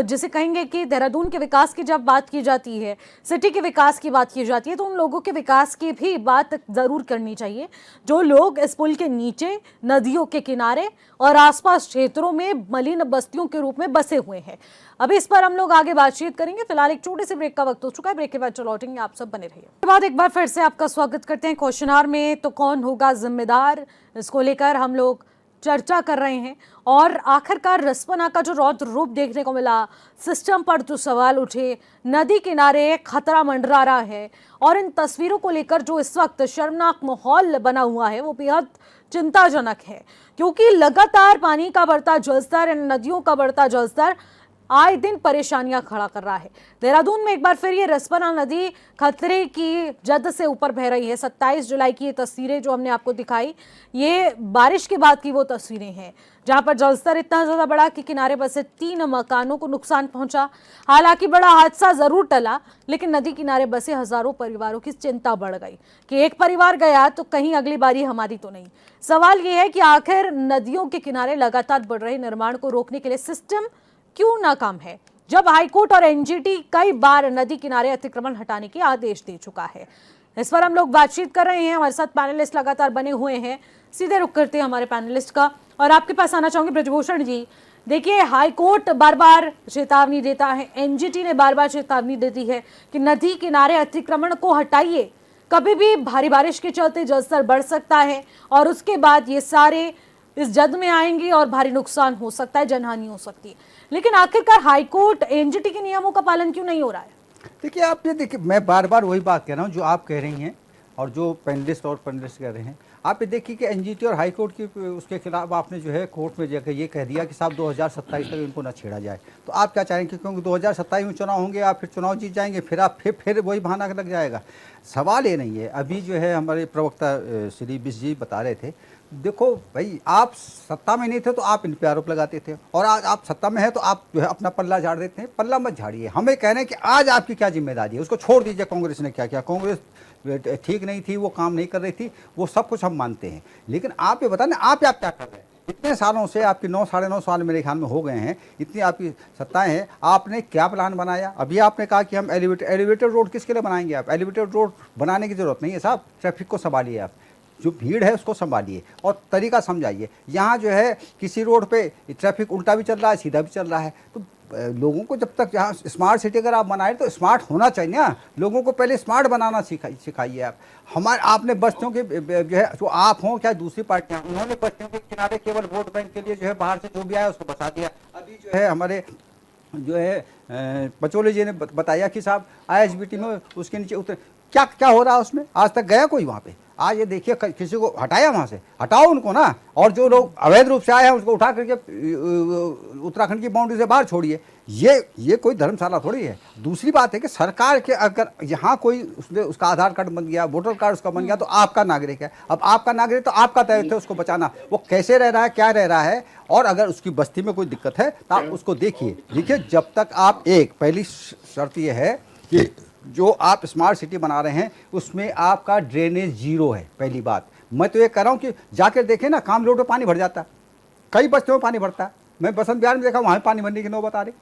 जिसे कहेंगे कि देहरादून के विकास की जब बात की जाती है, सिटी के विकास की बात की जाती है, तो उन लोगों के विकास की भी बात जरूर करनी चाहिए जो लोग इस पुल के नीचे, नदियों के किनारे और आसपास क्षेत्रों में मलिन बस्तियों के रूप में बसे हुए हैं। अभी इस पर हम लोग आगे बातचीत करेंगे। फिलहाल एक छोटे से ब्रेक का वक्त हो चुका है, ब्रेक के बाद लौटेंगे, आप सब बने रहिए। उसके बाद एक बार फिर से आपका स्वागत करते हैं। क्वेश्चनार में तो कौन होगा जिम्मेदार, इसको लेकर हम लोग चर्चा कर रहे हैं और आखिरकार रिस्पना का जो रौद्र रूप देखने को मिला, सिस्टम पर जो सवाल उठे, नदी किनारे खतरा मंडरा रहा है और इन तस्वीरों को लेकर जो इस वक्त शर्मनाक माहौल बना हुआ है वो बेहद चिंताजनक है, क्योंकि लगातार पानी का बढ़ता जलस्तर, इन नदियों का बढ़ता जलस्तर आए दिन परेशानियां खड़ा कर रहा है। देहरादून में एक बार फिर ये रिस्पना नदी खतरे की जद से ऊपर बह रही है। 27 जुलाई की ये तस्वीरें जो हमने आपको दिखाई, ये बारिश के बाद की वो तस्वीरें हैं जहां पर जलस्तर इतना ज्यादा बढ़ा कि किनारे बसे 3 मकानों को नुकसान पहुंचा। हालांकि बड़ा हादसा जरूर टला, लेकिन नदी किनारे बसे हजारों परिवारों की चिंता बढ़ गई कि एक परिवार गया तो कहीं अगली बारी हमारी तो नहीं। सवाल ये है कि आखिर नदियों के किनारे लगातार बढ़ रहे निर्माण को रोकने के लिए सिस्टम क्यों नाकाम है, जब हाईकोर्ट और एनजीटी कई बार नदी किनारे अतिक्रमण हटाने के आदेश दे चुका है। इस पर हम लोग बातचीत कर रहे हैं, हमारे साथ पैनलिस्ट लगातार बने हुए हैं। सीधे रुख करते हैं हमारे पैनलिस्ट का और आपके पास आना चाहूंगे ब्रजभूषण जी। देखिए, हाईकोर्ट बार बार चेतावनी देता है, एनजीटी ने बार बार चेतावनी देती है कि नदी किनारे अतिक्रमण को हटाइए, कभी भी भारी बारिश के चलते जलस्तर बढ़ सकता है और उसके बाद ये सारे इस जद में आएंगे और भारी नुकसान हो सकता है, जनहानि हो सकती है। लेकिन आखिरकार हाईकोर्ट एनजीटी के नियमों का पालन क्यों नहीं हो रहा है? देखिए, आप ये देखिए, मैं बार बार वही बात कह रहा हूँ जो आप कह रही हैं और जो पैनलिस्ट और पैनलिस्ट कह रहे हैं। आप ये देखिए कि एनजीटी और हाईकोर्ट की उसके खिलाफ आपने जो है कोर्ट में जाकर ये कह दिया कि साहब 2027 तक इनको ना छेड़ा जाए। तो आप क्या चाहेंगे, क्योंकि 2027 में चुनाव होंगे, आप फिर चुनाव जीत जाएंगे, फिर आप फिर वही बहाना लग जाएगा। सवाल ये नहीं है। अभी जो है हमारे प्रवक्ता श्री बिश जी बता रहे थे, देखो भाई, आप सत्ता में नहीं थे तो आप इन पे आरोप लगाते थे और आज आप सत्ता में हैं तो आप जो है अपना पल्ला झाड़ देते हैं। पल्ला मत झाड़िए। हमें कह रहे हैं कि आज आपकी क्या जिम्मेदारी है, उसको छोड़ दीजिए। कांग्रेस ने क्या किया, कांग्रेस ठीक नहीं थी, वो काम नहीं कर रही थी, वो सब कुछ हम मानते हैं, लेकिन आप ये बताएं आप क्या कर रहे हैं। इतने सालों से आपकी 9 साढ़े 9 साल मेरे ख्याल में हो गए हैं, इतनी आपकी सत्ताएं हैं, आपने क्या प्लान बनाया? अभी आपने कहा कि हम एलिवेटेड रोड किसके लिए बनाएंगे? आप एलिवेटेड रोड बनाने की जरूरत नहीं है साहब। ट्रैफिक को संभालिए, आप जो भीड़ है उसको संभालिए और तरीका समझाइए। यहाँ जो है किसी रोड पे ट्रैफिक उल्टा भी चल रहा है, सीधा भी चल रहा है। तो लोगों को जब तक यहाँ स्मार्ट सिटी अगर आप बनाए तो स्मार्ट होना चाहिए ना, लोगों को पहले स्मार्ट बनाना सिखाइए आप। हमारे आपने बस्तियों के जो है, जो आप हों क्या दूसरी पार्टियाँ, उन्होंने बस्तियों के किनारे केवल वोट बैंक के लिए जो है बाहर से जो भी आया उसको बसा दिया। अभी जो है हमारे जो है पचोले जी ने बताया कि साहब ISBT में उसके नीचे उतर क्या क्या हो रहा है उसमें, आज तक गया कोई वहाँ पे? आज ये देखिए किसी को हटाया वहाँ से, हटाओ उनको ना, और जो लोग अवैध रूप से आए हैं उसको उठा करके उत्तराखंड की बाउंड्री से बाहर छोड़िए। ये कोई धर्मशाला थोड़ी है। दूसरी बात है कि सरकार के अगर यहाँ कोई उसका आधार कार्ड बन गया, वोटर कार्ड उसका बन गया तो आपका नागरिक है। अब आपका नागरिक तो आपका दायित्व है उसको बचाना। वो कैसे रह रहा है, क्या रह रहा है, और अगर उसकी बस्ती में कोई दिक्कत है तो आप उसको देखिए। देखिए, जब तक आप पहली शर्त यह है कि जो आप स्मार्ट सिटी बना रहे हैं उसमें आपका ड्रेनेज जीरो है। पहली बात मैं तो ये कह रहा हूँ कि जाकर देखें ना, काम रोड में पानी भर जाता है, कई बस्तियों में पानी भरता है। मैं बसंत विहार में देखा, वहाँ पानी भरने की नौबत आ रही।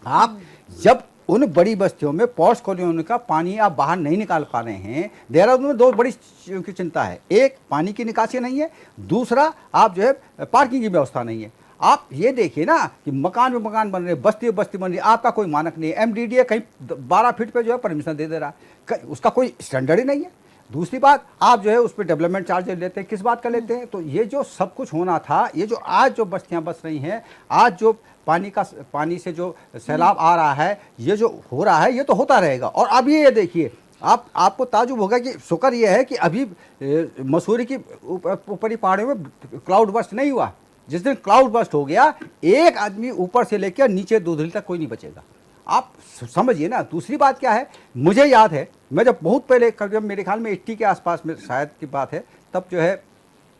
आप जब उन बड़ी बस्तियों में पॉश कॉलोनियों का पानी आप बाहर नहीं निकाल पा रहे हैं, देहरादून में 2 बड़ी की चिंता है। एक, पानी की निकासी नहीं है, दूसरा आप जो है पार्किंग की व्यवस्था नहीं है। आप ये देखिए ना कि मकान में मकान बन रहे, बस्ती बस्ती बन रही, आपका कोई मानक नहीं है। MDDA कहीं 12 फीट पे जो है परमिशन दे रहा है, उसका कोई स्टैंडर्ड ही नहीं है। दूसरी बात, आप जो है उस पर डेवलपमेंट चार्ज लेते हैं, किस बात का लेते हैं? तो ये जो सब कुछ होना था, ये जो आज जो बस्तियां बस रही हैं, आज जो पानी से जो सैलाब आ रहा है, ये जो हो रहा है, ये तो होता रहेगा। और अब ये देखिए, आपको ताजुब होगा कि शुक्र ये है कि अभी मसूरी की ऊपरी पहाड़ियों में क्लाउड बस्ट नहीं हुआ। जिस दिन क्लाउड बस्ट हो गया, एक आदमी ऊपर से लेकर नीचे दूधली तक कोई नहीं बचेगा। आप समझिए ना। दूसरी बात क्या है, मुझे याद है मैं जब बहुत पहले, करीब मेरे ख्याल में 80 के आसपास में शायद की बात है, तब जो है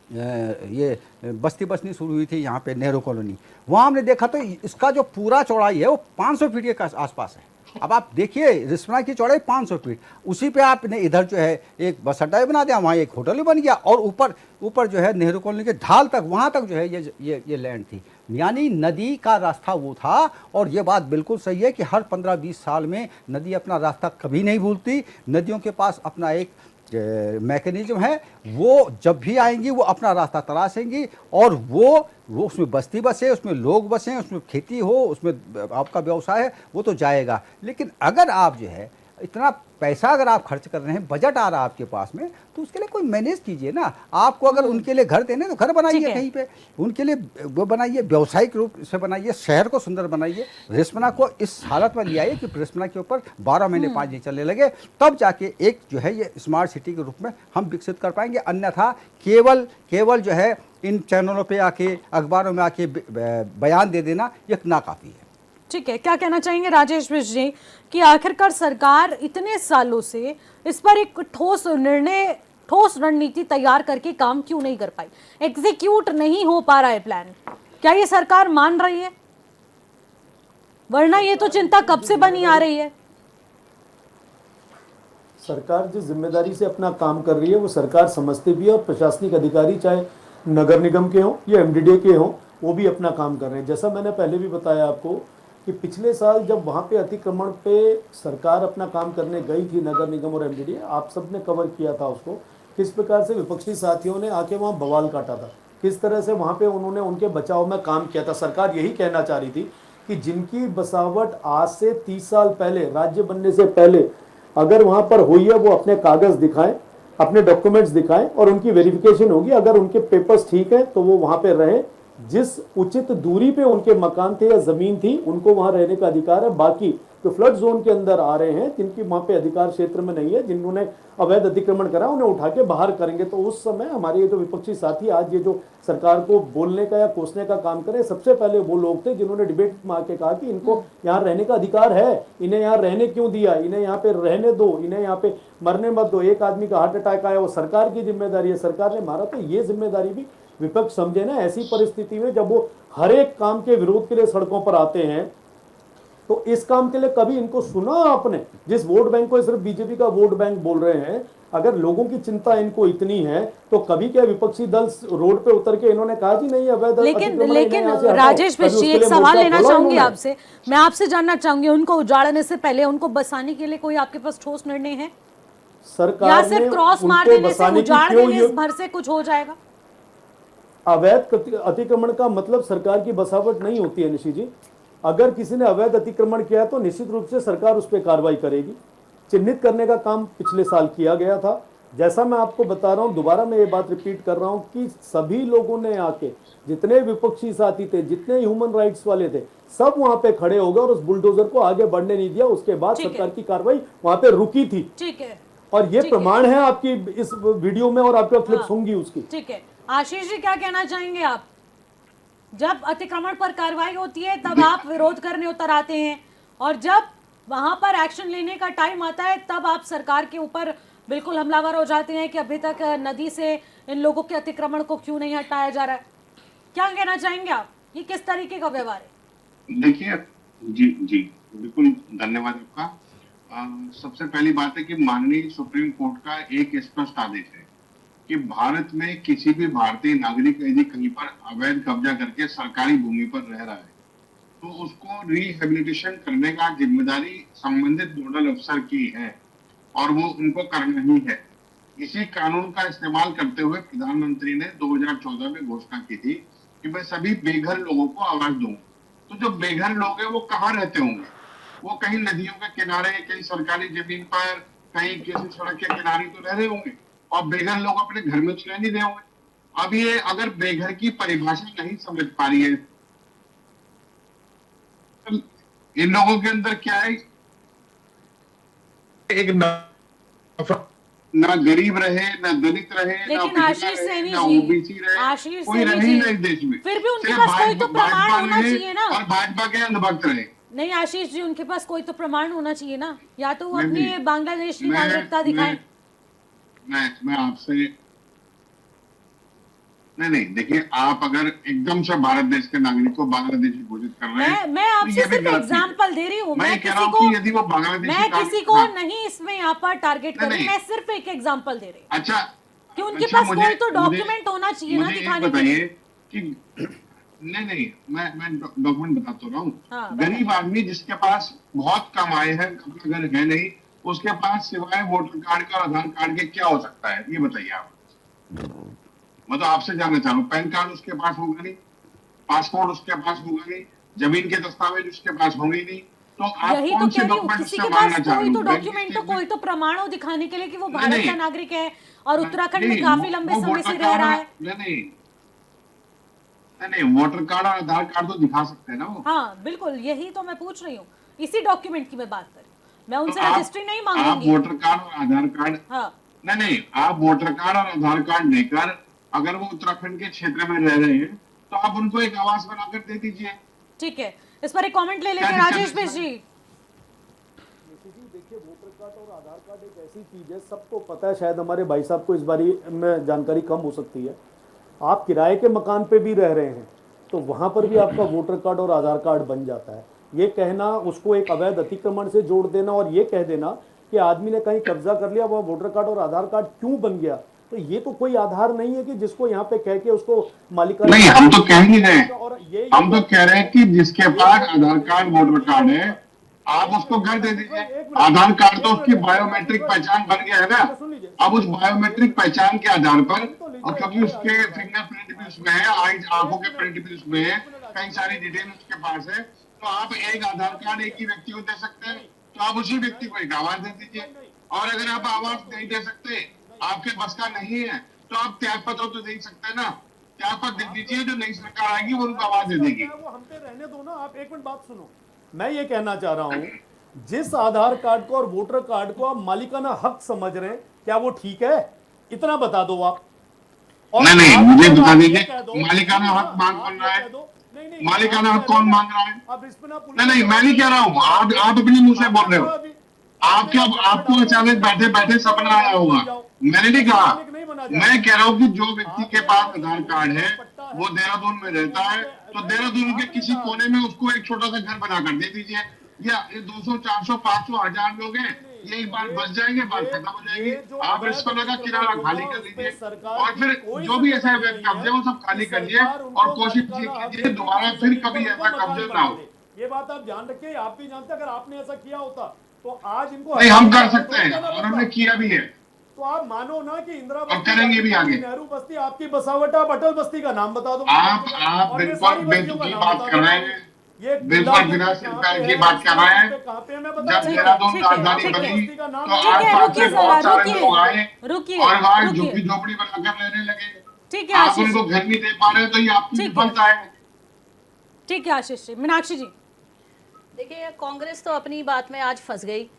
ये बस्ती बसनी शुरू हुई थी यहाँ पे नेहरू कॉलोनी। वहाँ हमने देखा तो इसका जो पूरा चौड़ाई है वो 500 फीट के आसपास है। अब आप देखिए रिस्पना की चौड़ाई 500 फीट, उसी पे आपने इधर जो है एक बस अड्डा भी बना दिया, वहाँ एक होटल भी बन गया, और ऊपर ऊपर जो है नेहरू कॉलोनी के ढाल तक, वहाँ तक जो है ये लैंड थी। यानी नदी का रास्ता वो था। और ये बात बिल्कुल सही है कि हर 15-20 साल में नदी अपना रास्ता कभी नहीं भूलती। नदियों के पास अपना एक मैकेनिज्म है, वो जब भी आएंगी वो अपना रास्ता तलाशेंगी, और वो उसमें बस्ती बसे, उसमें लोग बसें, उसमें खेती हो, उसमें आपका व्यवसाय है, वो तो जाएगा। लेकिन अगर आप जो है इतना पैसा अगर आप खर्च कर रहे हैं, बजट आ रहा है आपके पास में, तो उसके लिए कोई मैनेज कीजिए ना। आपको अगर उनके लिए घर देने तो घर ठीक बनाइए है। कहीं पे, उनके लिए वो बनाइए, व्यावसायिक रूप से बनाइए, शहर को सुंदर बनाइए। रिस्पना को इस हालत में ले आइए कि रिस्पना के ऊपर 12 महीने 5 दिन चलने लगे, तब जाके एक जो है ये स्मार्ट सिटी के रूप में हम विकसित कर पाएंगे। अन्यथा केवल जो है इन चैनलों पे आके, अखबारों में आके बयान दे देना ये नाकाफी है। ठीक है, क्या कहना चाहेंगे राजेश मिश्र जी कि आखिरकार सरकार इतने सालों से इस पर एक ठोस निर्णय, ठोस रणनीति तैयार करके काम क्यों नहीं कर पाई? एग्जीक्यूट नहीं हो पा रहा है प्लान, क्या ये सरकार मान रही है? वरना ये तो चिंता कब से बनी आ रही है। सरकार जिस जिम्मेदारी से अपना काम कर रही है वो सरकार समझती भी है, और प्रशासनिक अधिकारी चाहे नगर निगम के हों या एमडीडीए के हों, वो भी अपना काम कर रहे हैं। जैसा मैंने पहले भी बताया आपको कि पिछले साल जब वहाँ पे अतिक्रमण पे सरकार अपना काम करने गई थी, नगर निगम और एमडीडीए, आप सबने कवर किया था उसको, किस प्रकार से विपक्षी साथियों ने आके वहाँ बवाल काटा था, किस तरह से वहाँ पे उन्होंने उनके बचाव में काम किया था। सरकार यही कहना चाह रही थी कि जिनकी बसावट आज से 30 साल पहले, राज्य बनने से पहले अगर वहाँ पर हुई है, वो अपने कागज दिखाएं, अपने डॉक्यूमेंट्स दिखाएं, और उनकी वेरिफिकेशन होगी। अगर उनके पेपर्स ठीक है तो वो वहाँ पे रहें। जिस उचित दूरी पे उनके मकान थे या जमीन थी, उनको वहां रहने का अधिकार है। बाकी जो फ्लड जोन के अंदर आ रहे हैं, जिनकी वहां पे अधिकार क्षेत्र में नहीं है, जिन्होंने अवैध अतिक्रमण करा, उन्हें उठा के बाहर करेंगे। तो उस समय हमारे ये जो विपक्षी साथी आज ये जो सरकार को बोलने का या कोसने का काम करें, सबसे पहले वो लोग थे जिन्होंने डिबेट में आके कहा कि इनको यहाँ रहने का अधिकार है, इन्हें यहाँ रहने क्यों दिया, इन्हें यहाँ पे रहने दो, इन्हें यहाँ पे मरने मत दो। एक आदमी का हार्ट अटैक आया, वो सरकार की जिम्मेदारी है, सरकार ने मारा। तो ये जिम्मेदारी भी विपक्ष समझे ना। ऐसी परिस्थिति में जब वो हर एक काम के विरोध के लिए सड़कों पर आते हैं, तो इस काम के लिए कभी इनको सुना आपने? जिस वोट बैंक को सिर्फ बीजेपी का वोट बैंक बोल रहे हैं, अगर लोगों की चिंता इनको इतनी है, तो कभी क्या विपक्षी दल रोड पे उतर के इन्होंने कहा कि नहीं अवैध लेकिन राजेश मिश्र जी, एक सवाल लेना चाहूंगी आपसे। मैं आपसे जानना चाहूंगी, उनको उजाड़ने से पहले उनको बसाने के लिए कोई आपके पास ठोस निर्णय है? सरकार या सिर्फ क्रॉस मार देने से, उजाड़ देने भर से कुछ हो जाएगा? अवैध अतिक्रमण का मतलब सरकार की बसावट नहीं होती है निशी जी। अगर किसी ने अवैध अतिक्रमण किया तो निश्चित रूप से सरकार उस पर कार्रवाई करेगी। चिन्हित करने का काम पिछले साल किया गया था। जैसा मैं आपको बता रहा हूं, दोबारा मैं ये बात रिपीट कर रहा हूं कि सभी लोगों ने आके, जितने विपक्षी साथी थे, जितने ह्यूमन राइट्स वाले थे, सब वहां पे खड़े हो गए और उस बुलडोजर को आगे बढ़ने नहीं दिया। उसके बाद सरकार की कार्रवाई वहां पे रुकी थी। ठीक है, और ये प्रमाण है आपकी इस वीडियो में, और आपके क्लिप्स होंगी उसकी। ठीक है, आशीष जी क्या कहना चाहेंगे आप? जब अतिक्रमण पर कार्रवाई होती है तब आप विरोध करने उतर आते हैं, और जब वहां पर एक्शन लेने का टाइम आता है तब आप सरकार के ऊपर बिल्कुल हमलावर हो जाते हैं कि अभी तक नदी से इन लोगों के अतिक्रमण को क्यों नहीं हटाया जा रहा है। क्या कहना चाहेंगे आप? ये किस तरीके का व्यवहार है? देखिए, जी बिल्कुल, धन्यवाद आपका। सबसे पहली बात है कि माननीय सुप्रीम कोर्ट का एक स्पष्ट आदेश है कि भारत में किसी भी भारतीय नागरिक यदि कहीं पर अवैध कब्जा करके सरकारी भूमि पर रह रहा है तो उसको रिहेबिलिटेशन करने का जिम्मेदारी संबंधित नोडल अफसर की है, और वो उनको करना ही है। इसी कानून का इस्तेमाल करते हुए प्रधानमंत्री ने 2014 में घोषणा की थी कि मैं सभी बेघर लोगों को आवास दूंगा। तो जो बेघर लोग हैं वो कहाँ रहते होंगे? वो कहीं नदियों के किनारे, कहीं सरकारी जमीन पर, कहीं किसी सड़क के किनारे तो रह रहे होंगे, और बेघर लोग अपने घर में रह नहीं रहे होंगे। अब ये अगर बेघर की परिभाषा नहीं समझ पा रही है, इन लोगों के अंदर क्या है, एक ना गरीब रहे, ना दलित रहे, लेकिन ना आशीष सैनी ना जी, ओबीसी रहे, आशीष कोई रहे सैनी ही जी, नहीं देश में। फिर भी उनके सिर्फ पास कोई तो प्रमाण भाजपा होना रहे चाहिए ना। और भाजपा के अंधभक्त रहे। नहीं आशीष जी, उनके पास कोई तो प्रमाण होना चाहिए ना, या तो वो नहीं, अपनी नहीं। बांग्लादेश की मैं- नागरिकता दिखाएं। मैं आपसे नहीं देखिए, आप अगर एकदम से भारत देश के नागरिक को बांग्लादेशी घोषित कर रहे हैं मैं तो आपसे ये भी सिर्फ गलत चीज है। एग्जांपल दे रही हूँ। मैं मैं कह रहा किसी हूँ को कि यदि वो बांग्लादेशी मैं किसी को हाँ, नहीं इसमें यहाँ पर टारगेट कर रही, नहीं। मैं सिर्फ एक एग्जांपल दे रही हूँ अच्छा कि उनके अच्छा, पास कोई तो डॉक्यूमेंट होना चाहिए ना मुझे एक दिखाने के बताइए लिए। कि नहीं मैं डॉक्यूमेंट बताता रहा हूँ। हाँ, गरीब आदमी जिसके पास बहुत कम आय है, अपना घर है नहीं, उसके पास सिवाय वोटर कार्ड का और आधार कार्ड के क्या हो सकता है, ये बताइए आप। मैं तो आपसे जानना चाह रहा हूँ, पैन कार्ड उसके पास होगा नहीं, पासपोर्ट उसके पास होगा नहीं, जमीन के दस्तावेज उसके पास होंगे नहीं, तो आप यही कौन तो से कह रही हूँ, डॉक्यूमेंट किसी उससे के पास मांगना चाह रहे कोई तो हो? बैंक डॉक्यूमेंट तो स्टेटमेंट? कोई तो प्रमाण हो दिखाने के लिए कि वो नहीं, भारत नहीं। का नागरिक है और उत्तराखंड में नहीं, काफी लंबे वो समय से वोटर रह रहा है। कार्ड नहीं, वोटर कार्ड और आधार कार्ड तो दिखा सकते हैं ना वो। हाँ बिल्कुल, यही तो मैं पूछ रही हूँ, इसी डॉक्यूमेंट की मैं बात कर रही हूँ। मैं उनसे तो रजिस्ट्री नहीं आप मांगूंगी। वोटर कार्ड और आधार कार्ड हाँ नहीं, आप वोटर कार्ड और आधार कार्ड लेकर अगर वो उत्तराखंड के क्षेत्र में रह रहे हैं तो आप उनको एक आवास बनाकर दे दीजिए। ठीक है, इस पर एक कमेंट ले लेते हैं क्या दिक्कत राजेश है मिश्र जी। जी देखिए, वोटर कार्ड और आधार कार्ड एक ऐसी चीज़ है, सबको पता है, शायद हमारे भाई साहब को इस बारे में जानकारी कम हो सकती है। आप किराए के मकान पे भी रह रहे हैं तो वहाँ पर भी आपका वोटर कार्ड और आधार कार्ड बन जाता है। ये कहना, उसको एक अवैध अतिक्रमण से जोड़ देना और ये कह देना कि आदमी ने कहीं कब्जा कर लिया, वह वोटर कार्ड और आधार कार्ड क्यों बन गया, तो ये तो कोई आधार नहीं है कि जिसको यहाँ पे कह के उसको मालिकाना। नहीं, हम तो कह नहीं रहे, और ये हम तो कह रहे हैं कि जिसके पास आधार कार्ड वोटर कार्ड है आप उसको घर दे दीजिए। आधार कार्ड तो उसकी बायोमेट्रिक पहचान बन गया है ना। अब उस बायोमेट्रिक पहचान के आधार पर, और क्योंकि उसके फिंगरप्रिंट भी उसमें है, आईज आंखों के प्रिंट भी उसमें है, कई सारी डिटेल उसके पास है, तो आप एक आधार कार्ड एक ही व्यक्ति को दे सकते हैं, तो आप उसी व्यक्ति को एक आवास दे दीजिए। और अगर आप आवास नहीं दे सकते, आपके बस का नहीं है, तो आप त्याग पत्र तो दे सकते हैं ना। त्याग पत्र दे दीजिए, जो नई सरकार आएगी वो उनको आवाज दे देगी। वो हम पे रहने दो ना, आप एक मिनट बात सुनो। मैं ये कहना चाह रहा हूं, जिस आधार कार्ड को और वोटर कार्ड को आप मालिकाना हक समझ रहे हैं, क्या वो ठीक है? इतना बता दो आप। और नहीं, आप मुझे अगर बता आप ये दीजिए, कह दो, मालिकाना हक आप मांग कौन ये रहा है? कह दो, नहीं, मालिकाना आप हक कह कौन दो, मांग रहा है? आप रिस्पना पुलिस नहीं, मैं नहीं कह रहा हूँ, आप अपने मुंह से बोल रहे हो। आपको अचानक बैठे बैठे सपना आया होगा, मैंने नहीं कहा। मैं कह रहा हूँ कि जो व्यक्ति के पास आधार कार्ड है वो देहरादून में रहता है, तो देहरादून के किसी कोने में उसको एक छोटा सा घर बनाकर दे दीजिए। या ये 200, 400, 500, 1000 लोग हैं, ये एक बार बस जाएंगे, बात खत्म हो जाएगी। आप रिस्पना का किराया खाली कर लीजिए और फिर जो भी ऐसा कब्जे वो सब खाली करिए और कोशिश कीजिए दोबारा फिर कभी ऐसा कब्जे ना हो। ये बात आप ध्यान रखिए, आप भी जानते, अगर आपने ऐसा किया होता तो आज इनको नहीं, हम कर सकते हैं और हमने किया भी है। तो आप मानो ना कि इंदिरा और करेंगे भी आगे। नेहरू बस्ती आपकी बसावट, आप अटल बस्ती का नाम बता दो। आप बिल्कुल बेतुकी बात कर रहे हैं, बिल्कुल बिना सिर पैर की बात कर रहे हैं। जब देहरादून राजधानी बनी तो आसपास से बहुत सारे लोग आए और वहाँ झुग्गी झोपड़ी बनाकर रहने लगे। ठीक है आप आशीष उनको घर नहीं दे पा रहे तो ये आपकी विफलता है। ठीक है आशीष जी। मीनाक्षी जी, देखिए, कांग्रेस तो अपनी बात में आज फंस गई।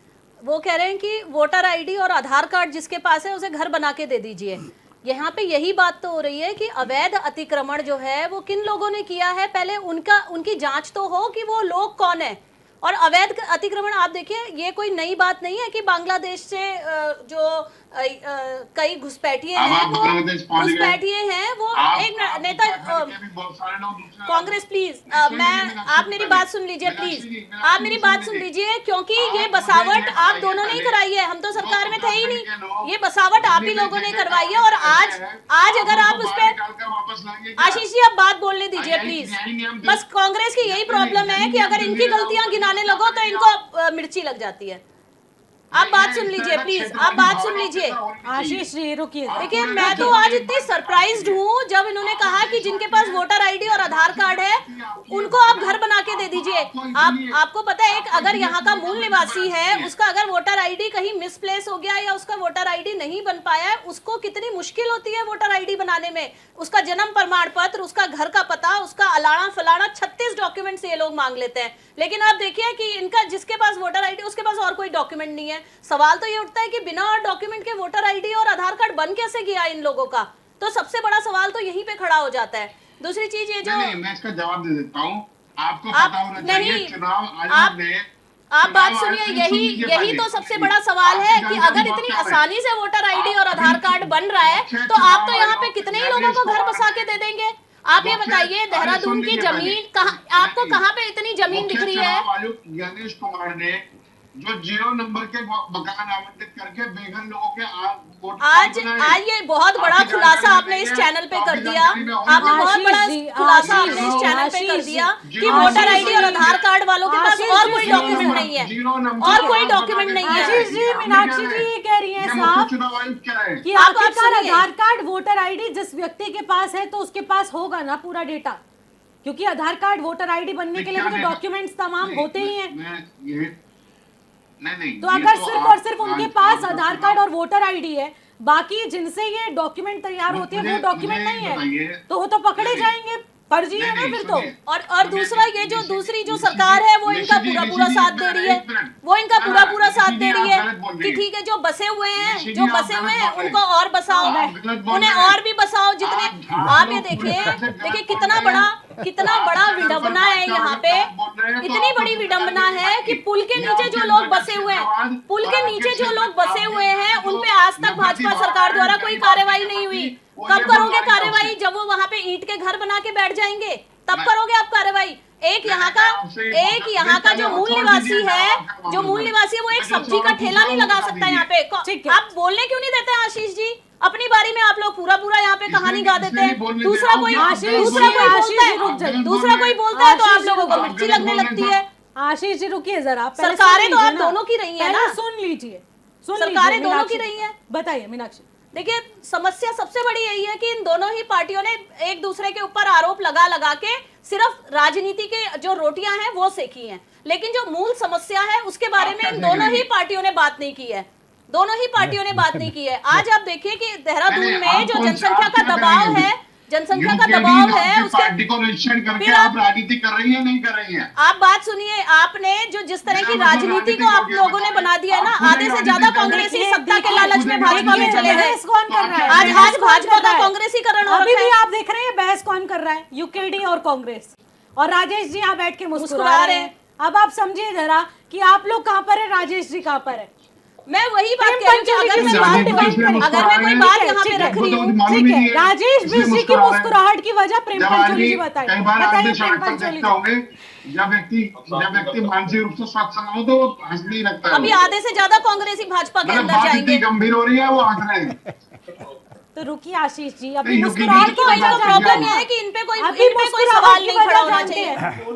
वो कह रहे हैं कि वोटर आईडी और आधार कार्ड जिसके पास है उसे घर बना के दे दीजिए। यहाँ पे यही बात तो हो रही है कि अवैध अतिक्रमण जो है वो किन लोगों ने किया है, पहले उनकी जांच तो हो कि वो लोग कौन है। और अवैध अतिक्रमण आप देखिए, ये कोई नई बात नहीं है कि बांग्लादेश से जो कई घुसपैठिए हैं, वो घुसपैठिए हैं, वो एक नेता। कांग्रेस प्लीज, आप मेरी बात सुन लीजिए, प्लीज आप मेरी बात सुन लीजिए, क्योंकि ये बसावट आप दोनों ने ही कराई है, हम तो सरकार में थे ही नहीं। ये बसावट आप ही लोगों ने करवाई है। और आज अगर आप उस पर, आशीष जी आप बात बोलने दीजिए प्लीज। बस कांग्रेस की यही प्रॉब्लम है कि अगर इनकी गलतियां गिनाने लगो तो इनको मिर्ची लग जाती है। आप बात सुन लीजिए प्लीज, आप बात सुन लीजिए। आशीष जी रुकिए। देखिए, मैं तो आज इतनी सरप्राइज्ड हूँ जब इन्होंने कहा कि जिनके पास वोटर आईडी और आधार कार्ड है उनको आप घर बना के दे दीजिए। आपको पता है, अगर यहाँ का मूल निवासी है, उसका अगर वोटर आईडी कहीं मिसप्लेस हो गया या उसका वोटर आईडी नहीं बन पाया है, उसको कितनी मुश्किल होती है वोटर आईडी बनाने में। उसका जन्म प्रमाण पत्र, उसका घर का पता, उसका अलाना फलाना 36 डॉक्यूमेंट्स ये लोग मांग लेते हैं। लेकिन आप देखिए कि इनका जिसके पास वोटर आईडी उसके पास और कोई डॉक्यूमेंट नहीं है। सवाल तो ये उठता है कि बिना डॉक्यूमेंट के वोटर आईडी और आधार कार्ड बन कैसे गया इन लोगों का। तो सबसे बड़ा सवाल तो यही पे खड़ा हो जाता है। दूसरी चीज ये जो नहीं, मैं इसका जवाब दे देता हूँ। आपको पता होना चाहिए चुनाव आयोग ने, आप बात सुनिए, यही तो सबसे बड़ा सवाल है कि अगर इतनी आसानी से वोटर आईडी और आधार कार्ड बन रहा है, तो आप तो यहाँ पे कितने ही लोगों को घर बसा के दे देंगे। आप ये बताइए, देहरादून की जमीन कहाँ, आपको कहाँ पे इतनी जमीन दिख रही है? गणेश कुमार ने जो 0 नंबर के मकान आवंटित करके बेघर लोगों के आज ये बहुत बड़ा खुलासा आपने इस चैनल पे कर दिया। आपने बहुत बड़ा खुलासा आपने इस चैनल पे कर दिया कि वोटर आईडी और आधार कार्ड वालों के पास और कोई डॉक्यूमेंट नहीं है, और कोई डॉक्यूमेंट नहीं है। आशीष जी, मीनाक्षी जी ये कह रही हैं साहब कि आप आखिरकार सुनिए। आधार कार्ड वोटर आईडी जिस व्यक्ति के पास है तो उसके पास होगा ना पूरा डेटा, क्योंकि आधार कार्ड वोटर आईडी बनने के लिए भी तो डॉक्यूमेंट्स तमाम होते ही हैं। नहीं, तो अगर सिर्फ और सिर्फ उनके पास आधार कार्ड और वोटर आईडी है, बाकी जिनसे ये डॉक्यूमेंट तैयार होते हैं वो डॉक्यूमेंट नहीं है, तो वो तो पकड़े जाएंगे, फर्जी है ना फिर तो। और दूसरा ये जो दूसरी जो सरकार है वो इनका पूरा साथ दे रही है, वो इनका पूरा साथ दे रही है कि ठीक है जो बसे हुए हैं उनको और बसाओ, उन्हें और भी बसाओ जितने। आप ये देखिए कितना बड़ा विडंबना है यहाँ पे, इतनी बड़ी विडंबना है कि पुल के नीचे जो लोग बसे हुए हैं उन पे आज तक भाजपा सरकार द्वारा कोई कार्रवाई नहीं हुई। कब करोगे कार्रवाई? जब वो वहाँ पे ईंट के घर बना के बैठ जाएंगे तब करोगे आप कार्रवाई। एक यहाँ का जो मूल निवासी है वो एक सब्जी का ठेला नहीं लगा सकता यहाँ पे। आप बोलने क्यों नहीं देते हैं आशीष जी? अपनी बारी में आप लोग पूरा यहाँ पे कहानी गा देते हैं, दूसरा कोई बोलता है तो आप लोगों को मिर्ची लगने लगती है। आशीष जी रुकिए जरा, पहले सरकारें सुन तो आप लीजिए ना। दोनों की रही है ना, पहले सुन लीजिए सरकारें दोनों मीनाक्षी। की रही है। बताइए मीनाक्षी। देखिए समस्या सबसे बड़ी यही है कि इन दोनों ही पार्टियों ने एक दूसरे के ऊपर आरोप लगा के सिर्फ राजनीति के जो रोटियां हैं वो सेकी हैं, लेकिन जो मूल समस्या है उसके बारे में इन दोनों ही पार्टियों ने बात नहीं की है। आज आप देखिए कि देहरादून में जो जनसंख्या का दबाव है उसके पार्टी को निरीक्षण करके आप राजनीति कर रही है नहीं कर रही है। आप बात सुनिए, आपने जो जिस तरह की राजनीति को आप लोगों ने बना दिया है ना, आधे से ज्यादा कांग्रेसी सत्ता के लालच में भाजपा में चले गए। बहस कौन कर रहा है? आज भाजपा का कांग्रेसीकरण हो अभी रखा भी है। आप देख रहे हैं बहस कौन कर रहा है? यूकेडी और कांग्रेस, और राजेश जी यहाँ बैठ के मुस्कुरा रहे हैं। अब आप समझिए जरा कि आप लोग कहाँ पर है, राजेश जी कहाँ पर है। मैं वही बात कह रही हूँ कि अगर मैं कोई बात यहाँ पे रख रही हूँ, ठीक है, राजेश मिश्री की मुस्कुराहट की वजह प्रेम पंचोली जी कई बार आपने सड़क पर देखते होंगे जब व्यक्ति मानसिक रूप से स्वस्थ ना हो तो वो हंस नहीं लगता है। अभी आधे से ज्यादा कांग्रेसी भाजपा के अंदर बात जाएंगे। इतनी गंभीर हो रही है वो हंस रहे हैं। तो रुकिए आशीष जी, अभी नहीं, मुस्कुराहट की वजह तो जानते प्रॉब्लम हैं। ये है कि इन पे कोई मुस्कुराहट सवाल की नहीं वजह खड़ा होना जानते चाहिए। हैं।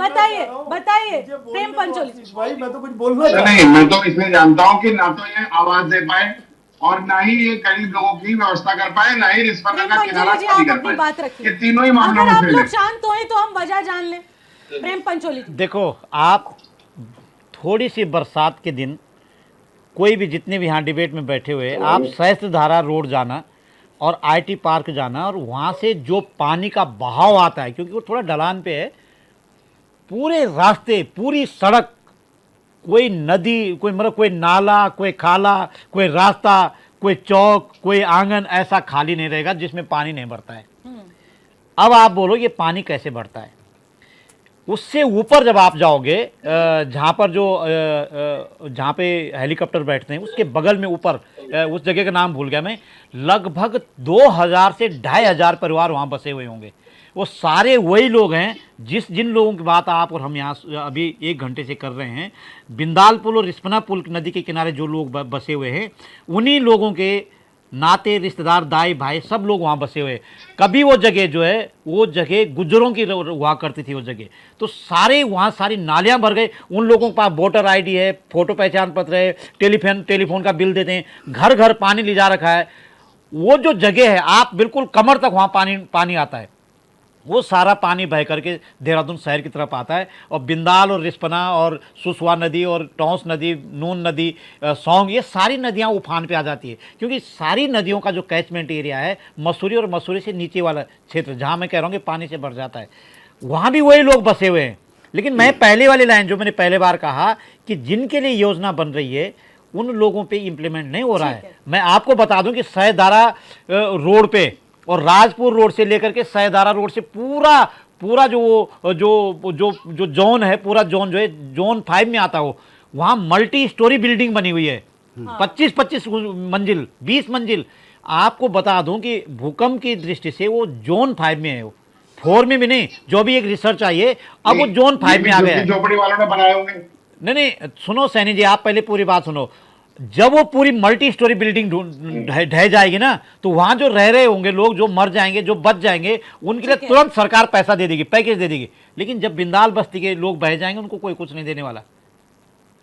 बताइए प्रेम पंचोली। भाई मैं तो कुछ बोलना चाहता नहीं, मैं तो इसलिए जानता हूँ कि ना तो ये आवाज दे पाए और ना ही ये गरीब लोगों की व्यवस्था कर पाए, ना ही रिश्वत प्रेम का किनारा पंचोली जी खाली आप कर अपनी पाए। बात रखिए। ये तीनों ही मामलों अगर में आप फेल लोग है। शांत हुए तो हम वजह जान लें। प्रेम पंचोली जी। देखो, आप थोड़ी सी बरसात के दिन कोई भी जितने भी यहाँ डिबेट में बैठे हुए, आप सहस्त्रधारा रोड जाना और आईटी पार्क जाना, और वहाँ से जो पानी का बहाव आता है, क्योंकि वो थोड़ा ढलान पे है, पूरे रास्ते, पूरी सड़क, कोई नदी, कोई नाला, कोई खाला, कोई रास्ता, कोई चौक, कोई आंगन ऐसा खाली नहीं रहेगा जिसमें पानी नहीं भरता है। अब आप बोलो ये पानी कैसे बढ़ता है? उससे ऊपर जब आप जाओगे, जहाँ पर जहाँ पे हेलीकॉप्टर बैठते हैं उसके बगल में ऊपर, उस जगह का नाम भूल गया मैं, लगभग 2000 से 2500 परिवार वहाँ बसे हुए होंगे। वो सारे वही लोग हैं जिन लोगों की बात आप और हम यहाँ अभी 1 घंटे से कर रहे हैं। बिंदाल पुल और रिस्पना पुल नदी के किनारे जो लोग बसे हुए हैं, उन्हीं लोगों के नाते, रिश्तेदार, दाई भाई सब लोग वहाँ बसे हुए। कभी वो जगह जो है वो जगह गुज्जरों की हुआ करती थी वो जगह, तो सारे वहाँ सारी नालियाँ भर गए। उन लोगों के पास वोटर आईडी है, फोटो पहचान पत्र है, टेलीफोन का बिल देते हैं, घर घर पानी ले जा रखा है। वो जो जगह है, आप बिल्कुल कमर तक वहाँ पानी आता है, वो सारा पानी बह करके देहरादून शहर की तरफ आता है। और बिंदाल और रिस्पना और सुसवा नदी और टोंस नदी, नून नदी, सौंग, ये सारी नदियाँ उफान पे आ जाती है, क्योंकि सारी नदियों का जो कैचमेंट एरिया है मसूरी और मसूरी से नीचे वाला क्षेत्र, जहाँ मैं कह रहा हूँ कि पानी से भर जाता है, वहाँ भी वही लोग बसे हुए हैं। लेकिन मैं पहले वाली लाइन जो मैंने पहले बार कहा कि जिनके लिए योजना बन रही है उन लोगों पे इम्प्लीमेंट नहीं हो रहा है। मैं आपको बता दूं कि सहदारा रोड पे और राजपुर रोड से लेकर के सहदारा रोड से पूरा जो जोन है, पूरा जोन जो है जोन 5 में आता हो, वहाँ मल्टी स्टोरी बिल्डिंग बनी हुई है, 25-25 मंजिल, 20 मंजिल। आपको बता दूं कि भूकंप की दृष्टि से वो जोन 5 में है, वो 4 में भी नहीं। जो भी एक रिसर्च आई है अब वो जोन 5 में आ गया है। झोपड़ी वालों ने बनाए होंगे। नहीं, सुनो सैनी जी, आप पहले पूरी बात सुनो। जब वो पूरी मल्टी स्टोरी बिल्डिंग ढह जाएगी ना, तो वहां जो रह रहे होंगे लोग, जो मर जाएंगे, जो बच जाएंगे, उनके लिए तुरंत सरकार पैसा दे देगी, पैकेज दे देगी। लेकिन जब बिंदाल बस्ती के लोग बह जाएंगे, उनको कोई कुछ नहीं देने वाला।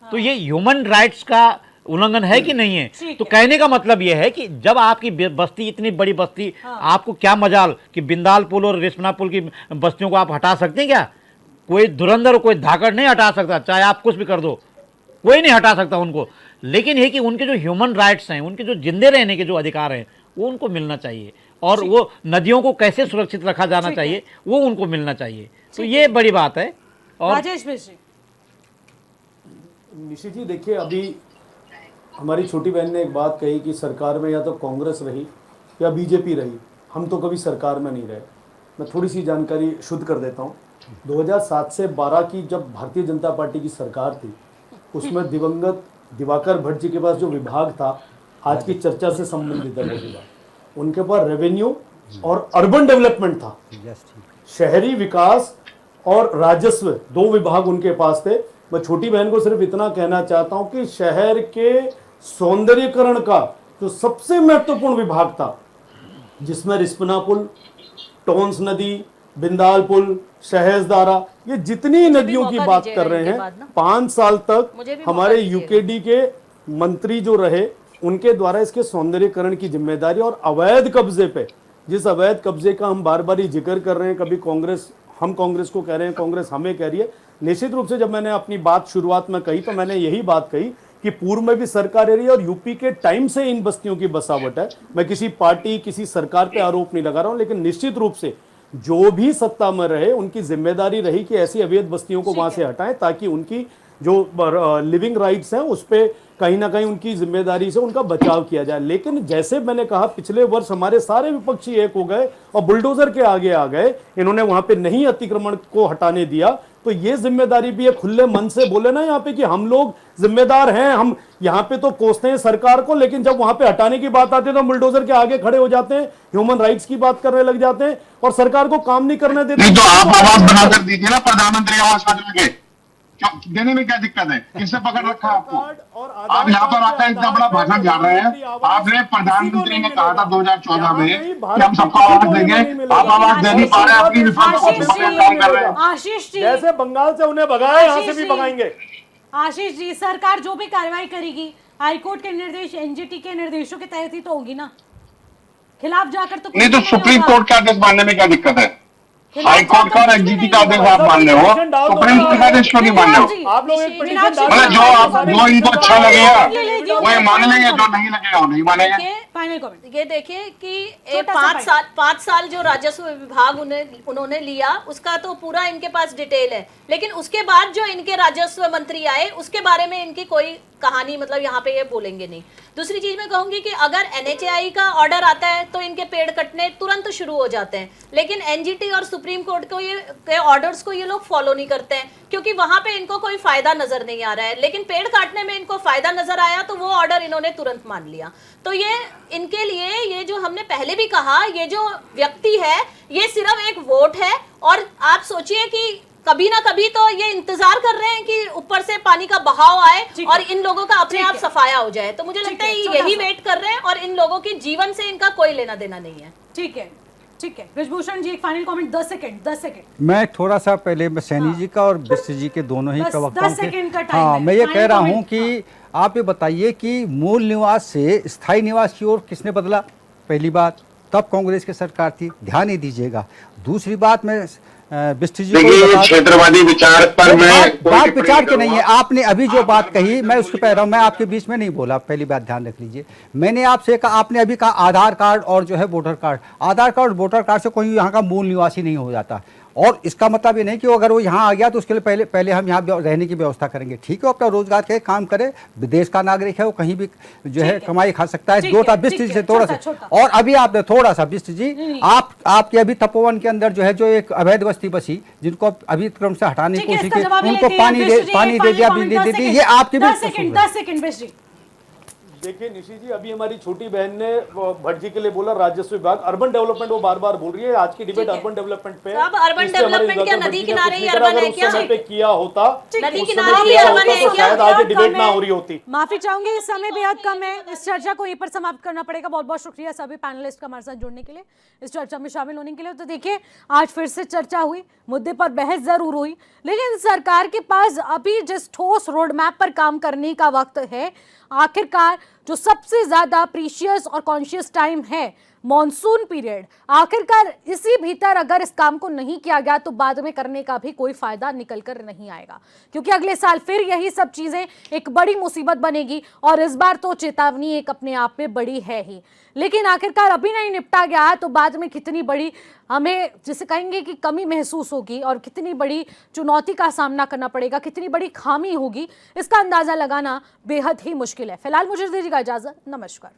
तो ये ह्यूमन राइट्स का उल्लंघन है कि नहीं है? तो कहने का मतलब यह है कि जब आपकी बस्ती, इतनी बड़ी बस्ती, आपको क्या मजाल कि बिंदाल पुल और रिस्पना पुल की बस्तियों को आप हटा सकते हैं क्या? कोई धुरंधर, कोई धाकड़ नहीं हटा सकता, चाहे आप कुछ भी कर दो, कोई नहीं हटा सकता उनको। लेकिन है कि उनके जो ह्यूमन राइट्स हैं, उनके जो जिंदे रहने के जो अधिकार हैं, वो उनको मिलना चाहिए। और वो नदियों को कैसे सुरक्षित रखा जाना चाहिए, वो उनको मिलना चाहिए। तो ये बड़ी बात है। और राजेश मिश्र, निशी जी देखिए, अभी हमारी छोटी बहन ने एक बात कही कि सरकार में या तो कांग्रेस रही या बीजेपी रही, हम तो कभी सरकार में नहीं रहे। मैं थोड़ी सी जानकारी शुद्ध कर देता हूँ। 2007 से 12 की जब भारतीय जनता पार्टी की सरकार थी, उसमें दिवंगत दिवाकर भट्ट जी के पास जो विभाग था, आज की चर्चा से संबंधित है वो विभाग, उनके पास रेवेन्यू और अर्बन डेवलपमेंट था। शहरी विकास और राजस्व, दो विभाग उनके पास थे। मैं छोटी बहन को सिर्फ इतना कहना चाहता हूं कि शहर के सौंदर्यीकरण का जो सबसे महत्वपूर्ण विभाग था, जिसमें रिस्पना पुल, टोंस नदी, बिंदाल पुल, शहजदारा, ये जितनी नदियों की बात कर रहे हैं, 5 साल तक हमारे यूकेडी के मंत्री जो रहे, उनके द्वारा इसके सौंदर्यीकरण की जिम्मेदारी और अवैध कब्जे पे, जिस अवैध कब्जे का हम बार बार ही जिक्र कर रहे हैं, कभी कांग्रेस, हम कांग्रेस को कह रहे हैं, कांग्रेस हमें कह रही है। निश्चित रूप से जब मैंने अपनी बात शुरुआत में कही, तो मैंने यही बात कही कि पूर्व में भी सरकार रही है और यूपी के टाइम से इन बस्तियों की बसावट है। मैं किसी पार्टी, किसी सरकार पे आरोप नहीं लगा रहा हूं, लेकिन निश्चित रूप से जो भी सत्ता में रहे, उनकी जिम्मेदारी रही कि ऐसी अवैध बस्तियों को वहां से हटाएं, ताकि उनकी जो लिविंग राइट्स हैं उस पे कहीं ना कहीं उनकी जिम्मेदारी से उनका बचाव किया जाए। लेकिन जैसे मैंने कहा, पिछले वर्ष हमारे सारे विपक्षी एक हो गए और बुलडोजर के आगे आ गए, इन्होंने वहां पे नहीं अतिक्रमण को हटाने दिया। तो ये जिम्मेदारी भी है, खुले मन से बोले ना यहाँ पे कि हम लोग जिम्मेदार हैं, हम यहाँ पे तो कोसते हैं सरकार को, लेकिन जब वहां पे हटाने की बात आती है तो बुलडोजर के आगे खड़े हो जाते हैं, ह्यूमन राइट्स की बात करने लग जाते हैं और सरकार को काम नहीं करने देते। नहीं तो आप आवाज बनाकर दीजिए ना प्रधानमंत्री आवास योजना के, देने में क्या दिक्कत है? किससे पकड़ रखा आपको? आप यहाँ पर आकर इतना बड़ा भाषण झाड़ रहे हैं। आपने, प्रधानमंत्री ने कहा था 2014 में कि हम सबको आवाज देंगे, आप आवाज दे नहीं पा रहे, अपनी रिफॉर्म काम कर रहे हैं। आशीष जी, जैसे बंगाल से उन्हें भगाए, यहाँ से भी भगाएंगे। आशीष जी, सरकार जो भी कार्रवाई करेगी हाईकोर्ट के निर्देश, एनजीटी के निर्देशों के तहत ही तो होगी ना, खिलाफ जाकर तो नहीं तो सुप्रीम कोर्ट का आदेश मानने में क्या दिक्कत है? हाई कोर्ट का और एनजीटी का आदेश आप मान रहे हो, सुप्रीम कोर्ट का आदेश क्यों नहीं मान रहे हो? आप लोग एक पिटीशन मतलब जो इनको अच्छा लगेगा वो ये मान लेंगे, जो नहीं लगेगा वो नहीं मानेंगे। Final comment. ये देखिए कि 5 साल जो राजस्व विभाग उन्होंने लिया, उसका तो पूरा इनके पास डिटेल है। लेकिन उसके बाद जो इनके राजस्व मंत्री आए, उसके बारे में इनकी कोई कहानी, मतलब यहाँ पे ये बोलेंगे नहीं। दूसरी चीज मैं कहूंगी कि अगर एनएचएआई का ऑर्डर आता है तो इनके पेड़ कटने तुरंत शुरू हो जाते हैं, लेकिन एनजीटी और सुप्रीम कोर्ट को ये ऑर्डर्स को ये लोग फॉलो नहीं करते हैं, क्योंकि वहां पे इनको कोई फायदा नजर नहीं आ रहा है। लेकिन पेड़ काटने में इनको फायदा नजर आया तो वो ऑर्डर इन्होंने तुरंत मान लिया। तो ये इनके लिए, ये जो हमने पहले भी कहा, ये जो व्यक्ति है ये सिर्फ एक वोट है। और आप सोचिए कि कभी ना कभी तो ये इंतजार कर रहे हैं कि ऊपर से पानी का बहाव आए और इन लोगों का अपने आप सफाया हो जाए। तो मुझे लगता है यही वेट कर रहे हैं और इन लोगों के जीवन से इनका कोई लेना देना नहीं है। ठीक है, ठीक है। ब्रिजभूषण जी, एक फाइनल कमेंट, 10 सेकंड। मैं थोड़ा सा पहले मैं सैनी जी का और बिस्टर जी के दोनों ही प्रवक्ताओं 10 सेकंड का के, टाइम हाँ, है। मैं ये फाइनल कह रहा कमेंट हूँ कि आप ये बताइए कि मूल निवास से स्थायी निवास की ओर किसने बदला? पहली बात, तब कांग्रेस की सरकार थी, ध्यान ही दीजिएगा। दूसरी बात, मैं बिस्टर जी को क्षेत्रवादी विचार पर बात विचार के नहीं है। आपने अभी जो बात कही, मैं उसको कह रहा हूँ, मैं आपके बीच में नहीं बोला, पहली बात ध्यान रख लीजिए। मैंने आपसे कहा, आपने अभी कहा आधार कार्ड और जो है वोटर कार्ड, आधार कार्ड और वोटर कार्ड से कोई यहाँ का मूल निवासी नहीं हो जाता। और इसका मतलब ये नहीं कि अगर वो यहाँ आ गया तो उसके लिए पहले हम यहाँ रहने की व्यवस्था करेंगे। ठीक है, अपना रोजगार के काम करे, विदेश का नागरिक है, वो कहीं भी जो है कमाई खा सकता है। दो था बिस्ट जी से थोड़ा सा, और अभी आपने थोड़ा सा बिस्ट जी, आपके अभी तपोवन के अंदर जो है जो एक अवैध बस्ती बसी, जिनको अभी क्रम से हटाने की कोशिश की, उनको पानी दे दिया, बिजली दे दी, ये आपकी 10 सेकंड बिस्ट जी। देखिए निशी जी, अभी हमारी छोटी बहन ने भट्ट जी के लिए बोला राजस्व विभाग, अर्बन डेवलपमेंट वो बार बार बोल रही है। आज की डिबेट ठीक है। अर्बन डेवलपमेंट पे तो अब अर्बन इससे हमारे डेवलपमेंट क्या गौतम नदी भट्ट जी ने किनारे कुछ ही नहीं करा। अर्बन अगर है उस क्या? समय पे किया होता, नदी उस किनारे समय ही किया अर्बन होता है तो क्या? शायद आज ये बहुत डिबेट कम ना है। हो रही होती। माफी चाहूंगी, इस समय बेहद कम है, इस चर्चा को यहीं पर समाप्त करना पड़ेगा। बहुत बहुत शुक्रिया सभी पैनलिस्ट का हमारे साथ जुड़ने के लिए, इस चर्चा में शामिल होने के लिए। तो देखिए, आज फिर से चर्चा हुई, मुद्दे पर बहस जरूर हुई, लेकिन सरकार के पास अभी जिस ठोस रोड मैप पर काम करने का वक्त है, आखिरकार जो सबसे ज्यादा प्रीशियस और कॉन्शियस टाइम है मॉनसून पीरियड, आखिरकार इसी भीतर अगर इस काम को नहीं किया गया तो बाद में करने का भी कोई फायदा निकल कर नहीं आएगा, क्योंकि अगले साल फिर यही सब चीजें एक बड़ी मुसीबत बनेगी। और इस बार तो चेतावनी एक अपने आप में बड़ी है ही, लेकिन आखिरकार अभी नहीं निपटा गया तो बाद में कितनी बड़ी हमें जिसे कहेंगे कि कमी महसूस होगी और कितनी बड़ी चुनौती का सामना करना पड़ेगा, कितनी बड़ी खामी होगी, इसका अंदाजा लगाना बेहद ही मुश्किल है। फिलहाल मुझे दीजिएगा इजाजत, नमस्कार।